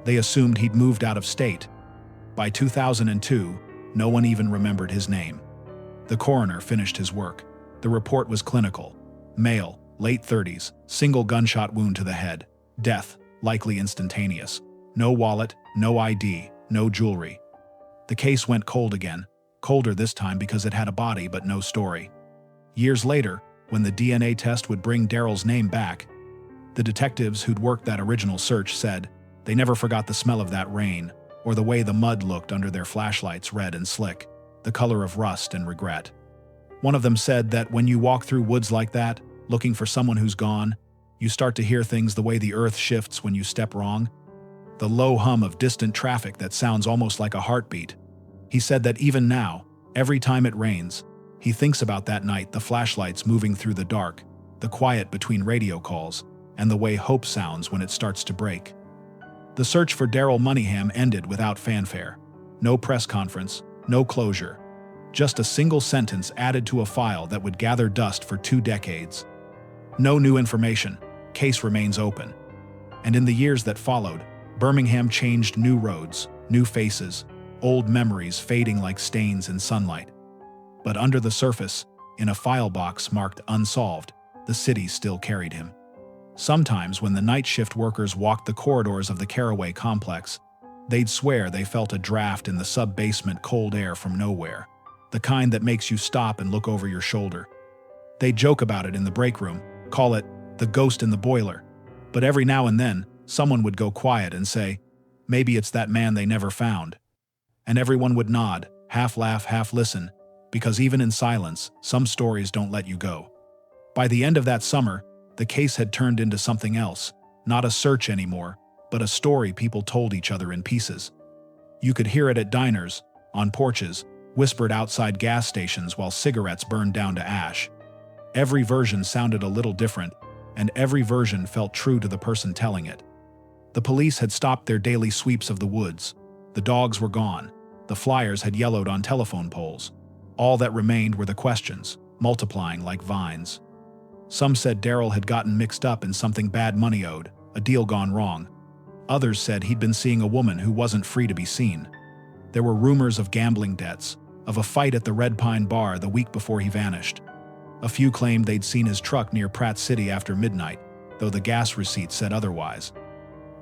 They assumed he'd moved out of state. By 2002, no one even remembered his name. The coroner finished his work. The report was clinical. Male, late 30s, single gunshot wound to the head. Death, likely instantaneous. No wallet, no ID, no jewelry. The case went cold again. colder this time because it had a body but no story. Years later, when the DNA test would bring Daryl's name back, the detectives who'd worked that original search said they never forgot the smell of that rain or the way the mud looked under their flashlights, red and slick, the color of rust and regret. One of them said that when you walk through woods like that, looking for someone who's gone, you start to hear things the way the earth shifts when you step wrong. The low hum of distant traffic that sounds almost like a heartbeat. He said that even now, every time it rains, he thinks about that night, the flashlights moving through the dark, the quiet between radio calls, and the way hope sounds when it starts to break. The search for Daryl Moynihan ended without fanfare. No press conference, no closure. Just a single sentence added to a file that would gather dust for 2 decades. No new information. Case remains open. And in the years that followed, Birmingham changed: new roads, new faces, old memories fading like stains in sunlight. But under the surface, in a file box marked unsolved, the city still carried him. Sometimes when the night shift workers walked the corridors of the Caraway complex, they'd swear they felt a draft in the sub-basement, cold air from nowhere, the kind that makes you stop and look over your shoulder. They'd joke about it in the break room, call it the ghost in the boiler, but every now and then, someone would go quiet and say, maybe it's that man they never found. And everyone would nod, half laugh, half listen, because even in silence, some stories don't let you go. By the end of that summer, the case had turned into something else, not a search anymore, but a story people told each other in pieces. You could hear it at diners, on porches, whispered outside gas stations while cigarettes burned down to ash. Every version sounded a little different, and every version felt true to the person telling it. The police had stopped their daily sweeps of the woods. The dogs were gone. The flyers had yellowed on telephone poles. All that remained were the questions, multiplying like vines. Some said Daryl had gotten mixed up in something bad, money owed, a deal gone wrong. Others said he'd been seeing a woman who wasn't free to be seen. There were rumors of gambling debts, of a fight at the Red Pine bar the week before he vanished. A few claimed they'd seen his truck near Pratt City after midnight, though the gas receipt said otherwise.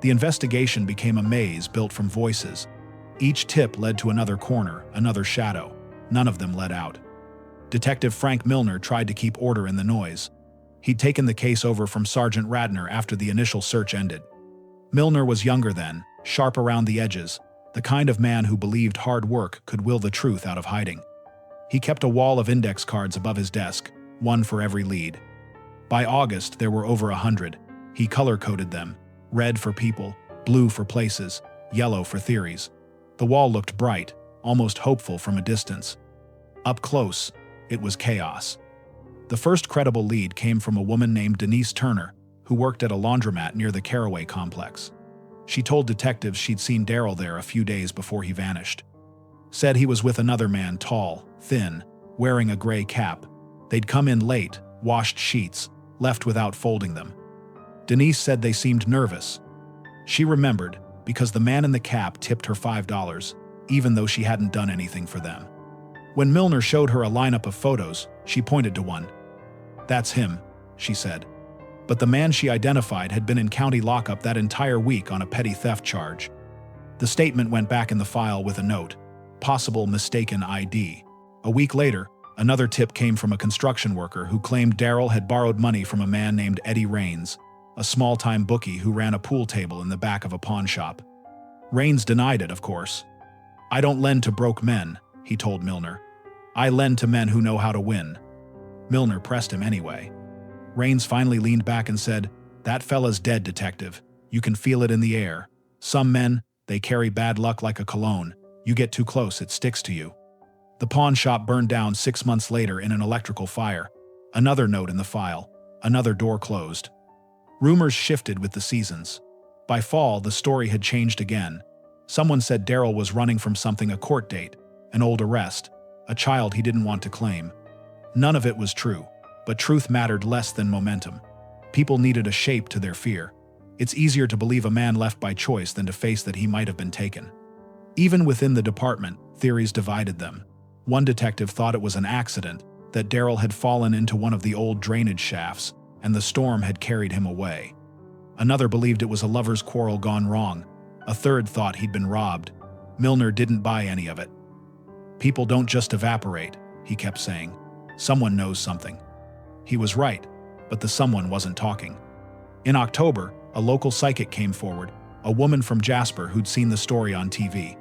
The investigation became a maze built from voices. Each tip led to another corner, another shadow. None of them led out. Detective Frank Milner tried to keep order in the noise. He'd taken the case over from Sergeant Radner after the initial search ended. Milner was younger then, sharp around the edges, the kind of man who believed hard work could will the truth out of hiding. He kept a wall of index cards above his desk, one for every lead. By August, there were over 100. He color-coded them, red for people, blue for places, yellow for theories. The wall looked bright, almost hopeful from a distance. Up close, it was chaos. The first credible lead came from a woman named Denise Turner, who worked at a laundromat near the Caraway complex. She told detectives she'd seen Daryl there a few days before he vanished. Said he was with another man, tall, thin, wearing a gray cap. They'd come in late, washed sheets, left without folding them. Denise said they seemed nervous. She remembered because the man in the cap tipped her $5, even though she hadn't done anything for them. When Milner showed her a lineup of photos, she pointed to one. "That's him," she said. But the man she identified had been in county lockup that entire week on a petty theft charge. The statement went back in the file with a note, possible mistaken ID. A week later, another tip came from a construction worker who claimed Daryl had borrowed money from a man named Eddie Raines, a small-time bookie who ran a pool table in the back of a pawn shop. Raines denied it, of course. "I don't lend to broke men," he told Milner. "I lend to men who know how to win." Milner pressed him anyway. Raines finally leaned back and said, "That fella's dead, detective. You can feel it in the air. Some men, they carry bad luck like a cologne. You get too close, it sticks to you." The pawn shop burned down 6 months later in an electrical fire. Another note in the file. Another door closed. Rumors shifted with the seasons. By fall, the story had changed again. Someone said Daryl was running from something, a court date, an old arrest, a child he didn't want to claim. None of it was true, but truth mattered less than momentum. People needed a shape to their fear. It's easier to believe a man left by choice than to face that he might have been taken. Even within the department, theories divided them. One detective thought it was an accident, that Daryl had fallen into one of the old drainage shafts, and the storm had carried him away. Another believed it was a lover's quarrel gone wrong. A third thought he'd been robbed. Milner didn't buy any of it. People don't just evaporate, he kept saying. Someone knows something. He was right, but the someone wasn't talking. In October, a local psychic came forward, a woman from Jasper who'd seen the story on TV.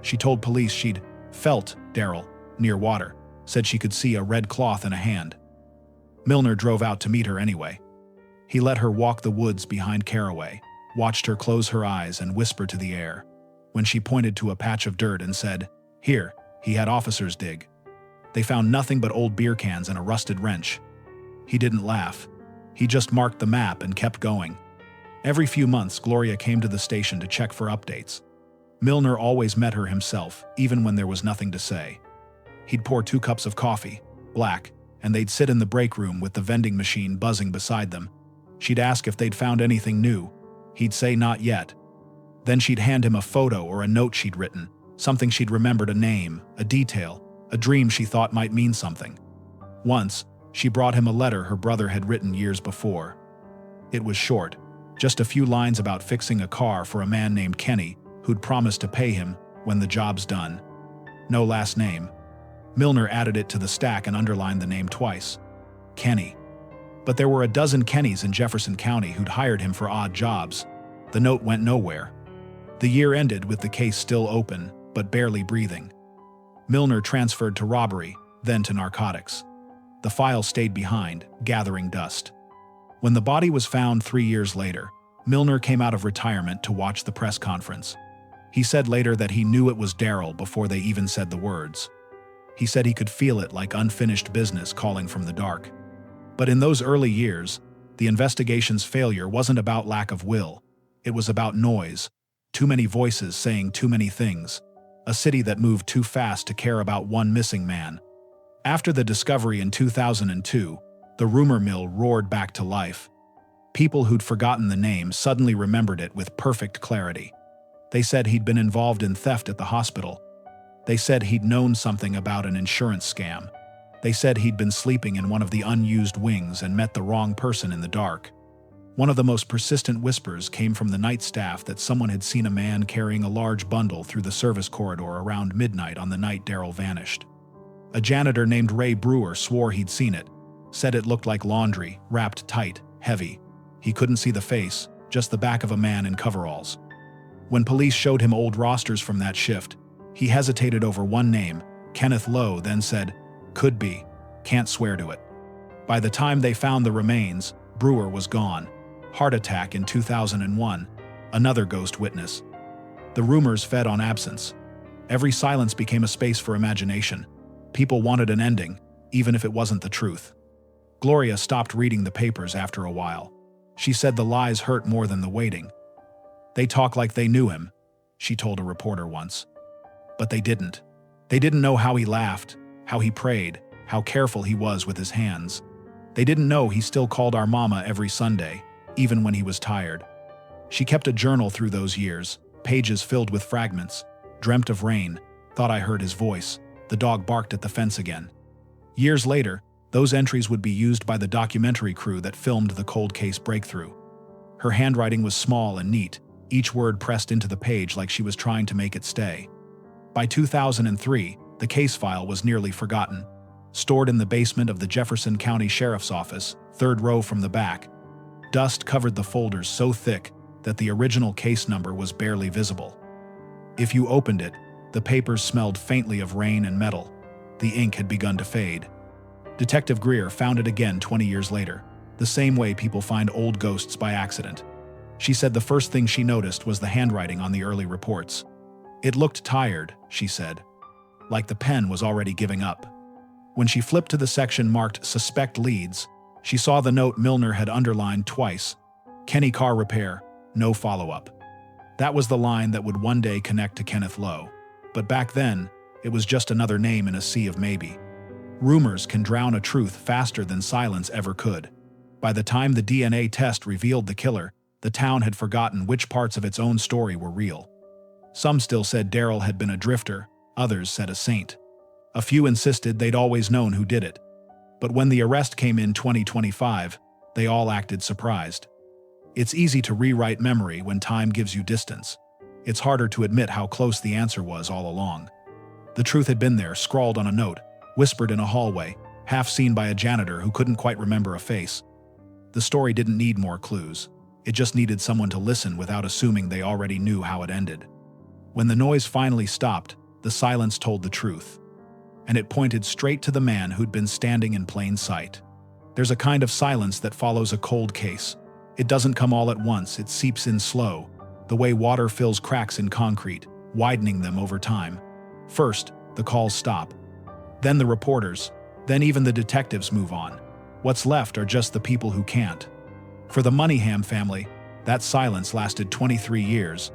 She told police she'd felt Daryl near water, said she could see a red cloth in a hand. Milner drove out to meet her anyway. He let her walk the woods behind Caraway, watched her close her eyes and whisper to the air. When she pointed to a patch of dirt and said, "Here," he had officers dig. They found nothing but old beer cans and a rusted wrench. He didn't laugh. He just marked the map and kept going. Every few months, Gloria came to the station to check for updates. Milner always met her himself, even when there was nothing to say. He'd pour 2 cups of coffee, black, and they'd sit in the break room with the vending machine buzzing beside them. She'd ask if they'd found anything new. He'd say not yet. Then she'd hand him a photo or a note she'd written, something she'd remembered, a name, a detail, a dream she thought might mean something. Once, she brought him a letter her brother had written years before. It was short, just a few lines about fixing a car for a man named Kenny who'd promised to pay him when the job's done. No last name. Milner added it to the stack and underlined the name twice. Kenny. But there were a dozen Kennys in Jefferson County who'd hired him for odd jobs. The note went nowhere. The year ended with the case still open, but barely breathing. Milner transferred to robbery, then to narcotics. The file stayed behind, gathering dust. When the body was found 3 years later, Milner came out of retirement to watch the press conference. He said later that he knew it was Daryl before they even said the words. He said he could feel it like unfinished business calling from the dark. But in those early years, the investigation's failure wasn't about lack of will. It was about noise. Too many voices saying too many things. A city that moved too fast to care about one missing man. After the discovery in 2002, the rumor mill roared back to life. People who'd forgotten the name suddenly remembered it with perfect clarity. They said he'd been involved in theft at the hospital. They said he'd known something about an insurance scam. They said he'd been sleeping in one of the unused wings and met the wrong person in the dark. One of the most persistent whispers came from the night staff that someone had seen a man carrying a large bundle through the service corridor around midnight on the night Daryl vanished. A janitor named Ray Brewer swore he'd seen it, said it looked like laundry, wrapped tight, heavy. He couldn't see the face, just the back of a man in coveralls. When police showed him old rosters from that shift, he hesitated over one name, Kenneth Lowe, then said, "Could be, can't swear to it." By the time they found the remains, Brewer was gone. Heart attack in 2001, another ghost witness. The rumors fed on absence. Every silence became a space for imagination. People wanted an ending, even if it wasn't the truth. Gloria stopped reading the papers after a while. She said the lies hurt more than the waiting. "They talk like they knew him," she told a reporter once. But they didn't. They didn't know how he laughed, how he prayed, how careful he was with his hands. They didn't know he still called our mama every Sunday, even when he was tired. She kept a journal through those years, pages filled with fragments. Dreamt of rain, thought I heard his voice. The dog barked at the fence again. Years later, those entries would be used by the documentary crew that filmed the cold case breakthrough. Her handwriting was small and neat, each word pressed into the page like she was trying to make it stay. By 2003, the case file was nearly forgotten. Stored in the basement of the Jefferson County Sheriff's Office, 3rd row from the back. Dust covered the folders so thick that the original case number was barely visible. If you opened it, the papers smelled faintly of rain and metal. The ink had begun to fade. Detective Greer found it again 20 years later, the same way people find old ghosts by accident. She said the first thing she noticed was the handwriting on the early reports. It looked tired, she said, like the pen was already giving up. When she flipped to the section marked Suspect Leads, she saw the note Milner had underlined twice. Kenny Car Repair, no follow-up. That was the line that would one day connect to Kenneth Lowe. But back then, it was just another name in a sea of maybe. Rumors can drown a truth faster than silence ever could. By the time the DNA test revealed the killer, the town had forgotten which parts of its own story were real. Some still said Daryl had been a drifter, others said a saint. A few insisted they'd always known who did it. But when the arrest came in 2025, they all acted surprised. It's easy to rewrite memory when time gives you distance. It's harder to admit how close the answer was all along. The truth had been there, scrawled on a note, whispered in a hallway, half seen by a janitor who couldn't quite remember a face. The story didn't need more clues. It just needed someone to listen without assuming they already knew how it ended. When the noise finally stopped, the silence told the truth. And it pointed straight to the man who'd been standing in plain sight. There's a kind of silence that follows a cold case. It doesn't come all at once, it seeps in slow, the way water fills cracks in concrete, widening them over time. First, the calls stop. Then the reporters, then even the detectives move on. What's left are just the people who can't. For the Moneyham family, that silence lasted 23 years.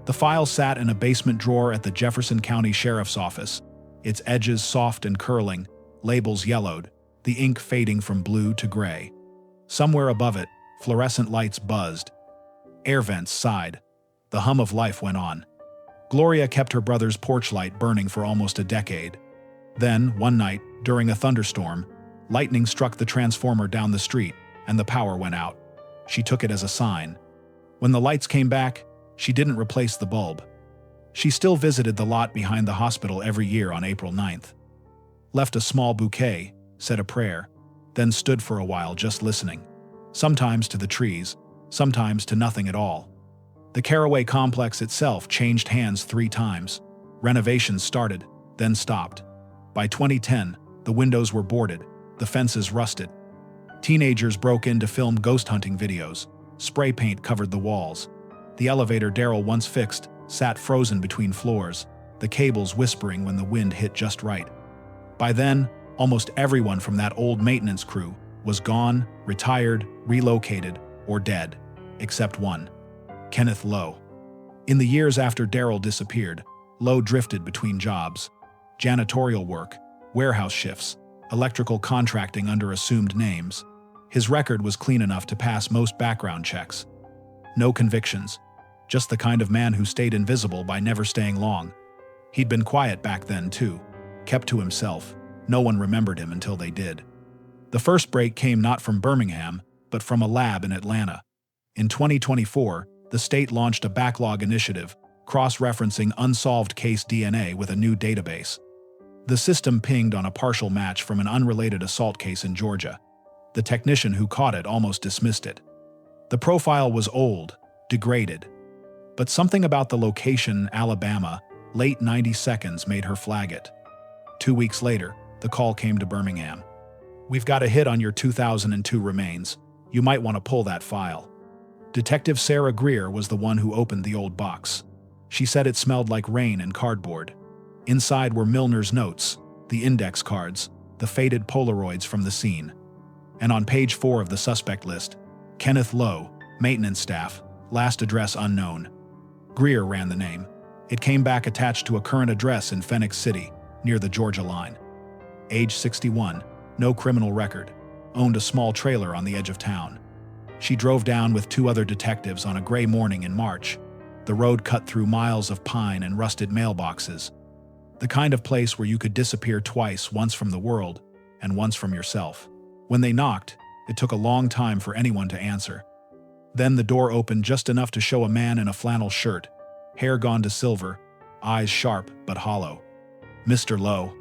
The file sat in a basement drawer at the Jefferson County Sheriff's Office, its edges soft and curling, labels yellowed, the ink fading from blue to gray. Somewhere above it, fluorescent lights buzzed. Air vents sighed. The hum of life went on. Gloria kept her brother's porch light burning for almost a decade. Then, one night, during a thunderstorm, lightning struck the transformer down the street, and the power went out. She took it as a sign. When the lights came back, she didn't replace the bulb. She still visited the lot behind the hospital every year on April 9th. Left a small bouquet, said a prayer, then stood for a while just listening. Sometimes to the trees, sometimes to nothing at all. The Caraway complex itself changed hands 3 times. Renovations started, then stopped. By 2010, the windows were boarded, the fences rusted. Teenagers broke in to film ghost hunting videos. Spray paint covered the walls. The elevator Daryl once fixed sat frozen between floors, the cables whispering when the wind hit just right. By then, almost everyone from that old maintenance crew was gone, retired, relocated, or dead, except one. Kenneth Lowe. In the years after Daryl disappeared, Lowe drifted between jobs. Janitorial work, warehouse shifts, electrical contracting under assumed names. His record was clean enough to pass most background checks. No convictions, just the kind of man who stayed invisible by never staying long. He'd been quiet back then, too, kept to himself. No one remembered him until they did. The first break came not from Birmingham, but from a lab in Atlanta. In 2024, the state launched a backlog initiative, cross-referencing unsolved case DNA with a new database. The system pinged on a partial match from an unrelated assault case in Georgia. The technician who caught it almost dismissed it. The profile was old, degraded. But something about the location, Alabama, late 90 seconds made her flag it. 2 weeks later, the call came to Birmingham. "We've got a hit on your 2002 remains. You might want to pull that file." Detective Sarah Greer was the one who opened the old box. She said it smelled like rain and cardboard. Inside were Milner's notes, the index cards, the faded Polaroids from the scene. And on page 4 of the suspect list, Kenneth Lowe, maintenance staff, last address unknown. Greer ran the name. It came back attached to a current address in Phoenix City, near the Georgia line. Age 61, no criminal record, owned a small trailer on the edge of town. She drove down with 2 other detectives on a gray morning in March. The road cut through miles of pine and rusted mailboxes. The kind of place where you could disappear twice, once from the world and once from yourself. When they knocked, it took a long time for anyone to answer. Then the door opened just enough to show a man in a flannel shirt, hair gone to silver, eyes sharp but hollow. "Mr. Lowe."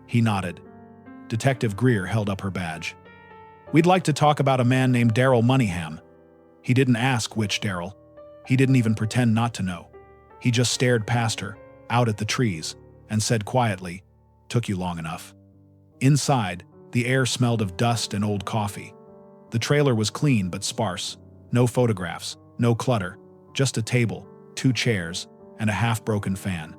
He nodded. Detective Greer held up her badge. "We'd like to talk about a man named Daryl Moneyham." He didn't ask which Daryl. He didn't even pretend not to know. He just stared past her, out at the trees, and said quietly, "Took you long enough." Inside, the air smelled of dust and old coffee. The trailer was clean but sparse. No photographs, no clutter, just a table, 2 chairs, and a half-broken fan.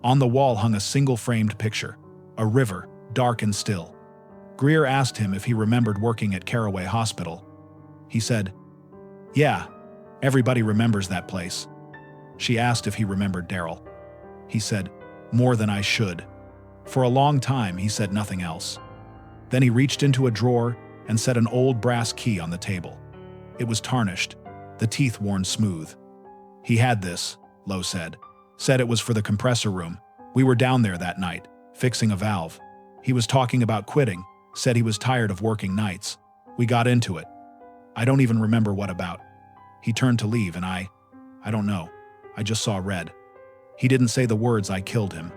On the wall hung a single-framed picture, a river, dark and still. Greer asked him if he remembered working at Caraway Hospital. He said, "Yeah, everybody remembers that place." She asked if he remembered Daryl. He said, "More than I should." For a long time, he said nothing else. Then he reached into a drawer and set an old brass key on the table. It was tarnished, the teeth worn smooth. "He had this," Lowe said. "Said it was for the compressor room. We were down there that night, fixing a valve. He was talking about quitting, said he was tired of working nights. We got into it. I don't even remember what about. He turned to leave and I don't know. I just saw red. He didn't say the words 'I killed him.'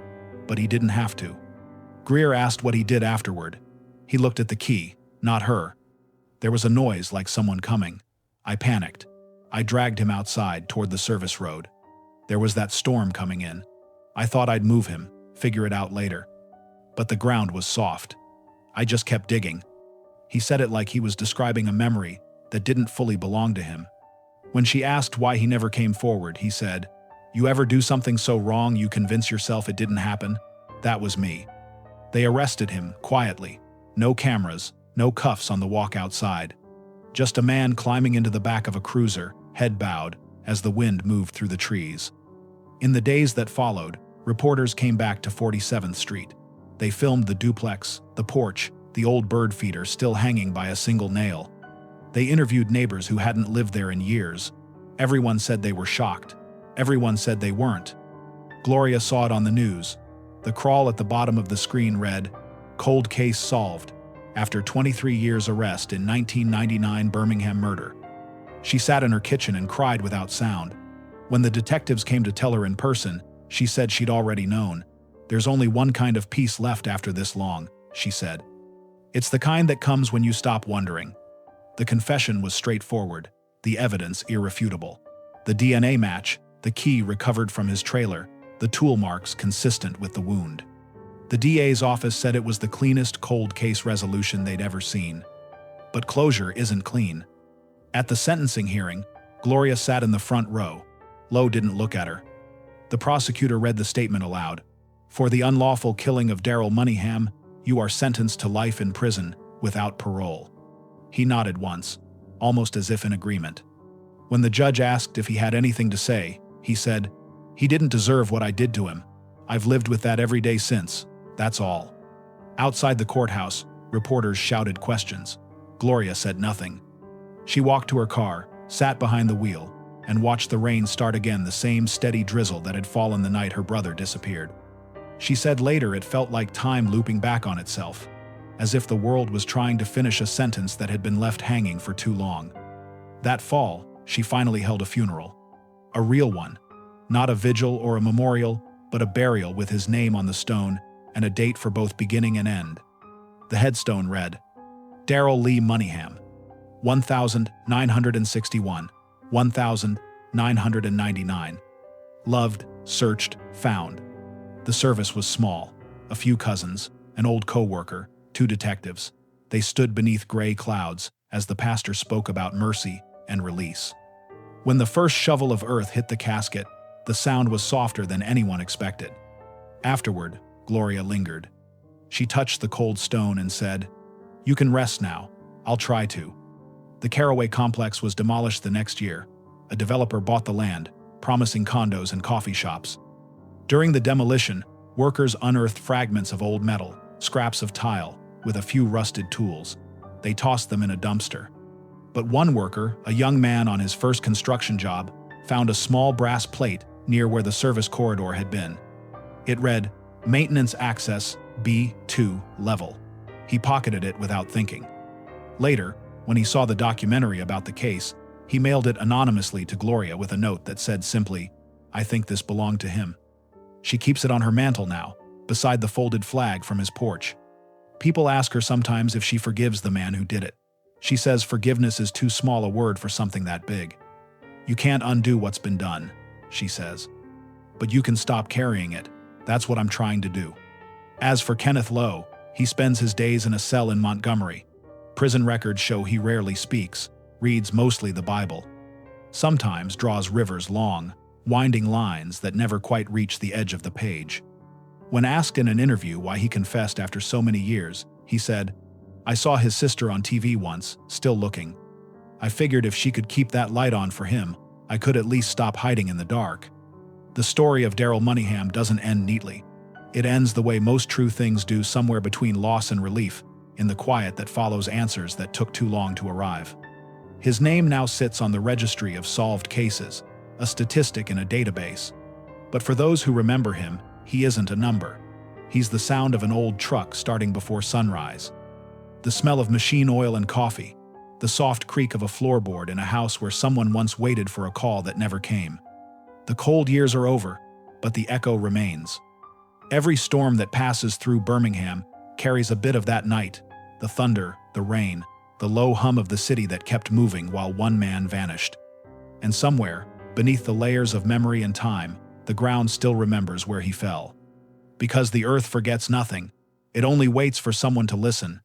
but he didn't have to. Greer asked what he did afterward. He looked at the key, not her. There was a noise like someone coming. I panicked. I dragged him outside toward the service road. There was that storm coming in. I thought I'd move him, figure it out later. But the ground was soft. I just kept digging. He said it like he was describing a memory that didn't fully belong to him. When she asked why he never came forward, he said, "You ever do something so wrong you convince yourself it didn't happen? That was me." They arrested him, quietly. No cameras, no cuffs on the walk outside. Just a man climbing into the back of a cruiser, head bowed, as the wind moved through the trees. In the days that followed, reporters came back to 47th Street. They filmed the duplex, the porch, the old bird feeder still hanging by a single nail. They interviewed neighbors who hadn't lived there in years. Everyone said they were shocked. Everyone said they weren't. Gloria saw it on the news. The crawl at the bottom of the screen read, "Cold case solved. After 23 years arrest in 1999 Birmingham murder." She sat in her kitchen and cried without sound. When the detectives came to tell her in person, she said she'd already known. "There's only one kind of peace left after this long," she said. "It's the kind that comes when you stop wondering." The confession was straightforward, the evidence irrefutable. The DNA match, the key recovered from his trailer, the tool marks consistent with the wound. The DA's office said it was the cleanest cold case resolution they'd ever seen. But closure isn't clean. At the sentencing hearing, Gloria sat in the front row. Lowe didn't look at her. The prosecutor read the statement aloud. "For the unlawful killing of Darrell Moneyham, you are sentenced to life in prison without parole." He nodded once, almost as if in agreement. When the judge asked if he had anything to say, he said, "He didn't deserve what I did to him. I've lived with that every day since. That's all." Outside the courthouse, reporters shouted questions. Gloria said nothing. She walked to her car, sat behind the wheel, and watched the rain start again, the same steady drizzle that had fallen the night her brother disappeared. She said later it felt like time looping back on itself, as if the world was trying to finish a sentence that had been left hanging for too long. That fall, she finally held a funeral. A real one. Not a vigil or a memorial, but a burial with his name on the stone and a date for both beginning and end. The headstone read, "Darrell Lee Moneyham, 1961, 1999. Loved, searched, found." The service was small. A few cousins, an old co-worker, 2 detectives. They stood beneath gray clouds as the pastor spoke about mercy and release. When the first shovel of earth hit the casket, the sound was softer than anyone expected. Afterward, Gloria lingered. She touched the cold stone and said, "You can rest now. I'll try to." The Caraway complex was demolished the next year. A developer bought the land, promising condos and coffee shops. During the demolition, workers unearthed fragments of old metal, scraps of tile, with a few rusted tools. They tossed them in a dumpster. But one worker, a young man on his first construction job, found a small brass plate near where the service corridor had been. It read, "Maintenance access B2 level." He pocketed it without thinking. Later, when he saw the documentary about the case, he mailed it anonymously to Gloria with a note that said simply, "I think this belonged to him." She keeps it on her mantle now, beside the folded flag from his porch. People ask her sometimes if she forgives the man who did it. She says forgiveness is too small a word for something that big. "You can't undo what's been done," she says. "But you can stop carrying it. That's what I'm trying to do." As for Kenneth Lowe, he spends his days in a cell in Montgomery. Prison records show he rarely speaks, reads mostly the Bible. Sometimes draws rivers long, winding lines that never quite reach the edge of the page. When asked in an interview why he confessed after so many years, he said, "I saw his sister on TV once, still looking. I figured if she could keep that light on for him, I could at least stop hiding in the dark." The story of Darrell Moneyham doesn't end neatly. It ends the way most true things do, somewhere between loss and relief, in the quiet that follows answers that took too long to arrive. His name now sits on the registry of solved cases, a statistic in a database. But for those who remember him, he isn't a number. He's the sound of an old truck starting before sunrise. The smell of machine oil and coffee. The soft creak of a floorboard in a house where someone once waited for a call that never came. The cold years are over, but the echo remains. Every storm that passes through Birmingham carries a bit of that night, the thunder, the rain, the low hum of the city that kept moving while one man vanished. And somewhere, beneath the layers of memory and time, the ground still remembers where he fell. Because the earth forgets nothing, it only waits for someone to listen,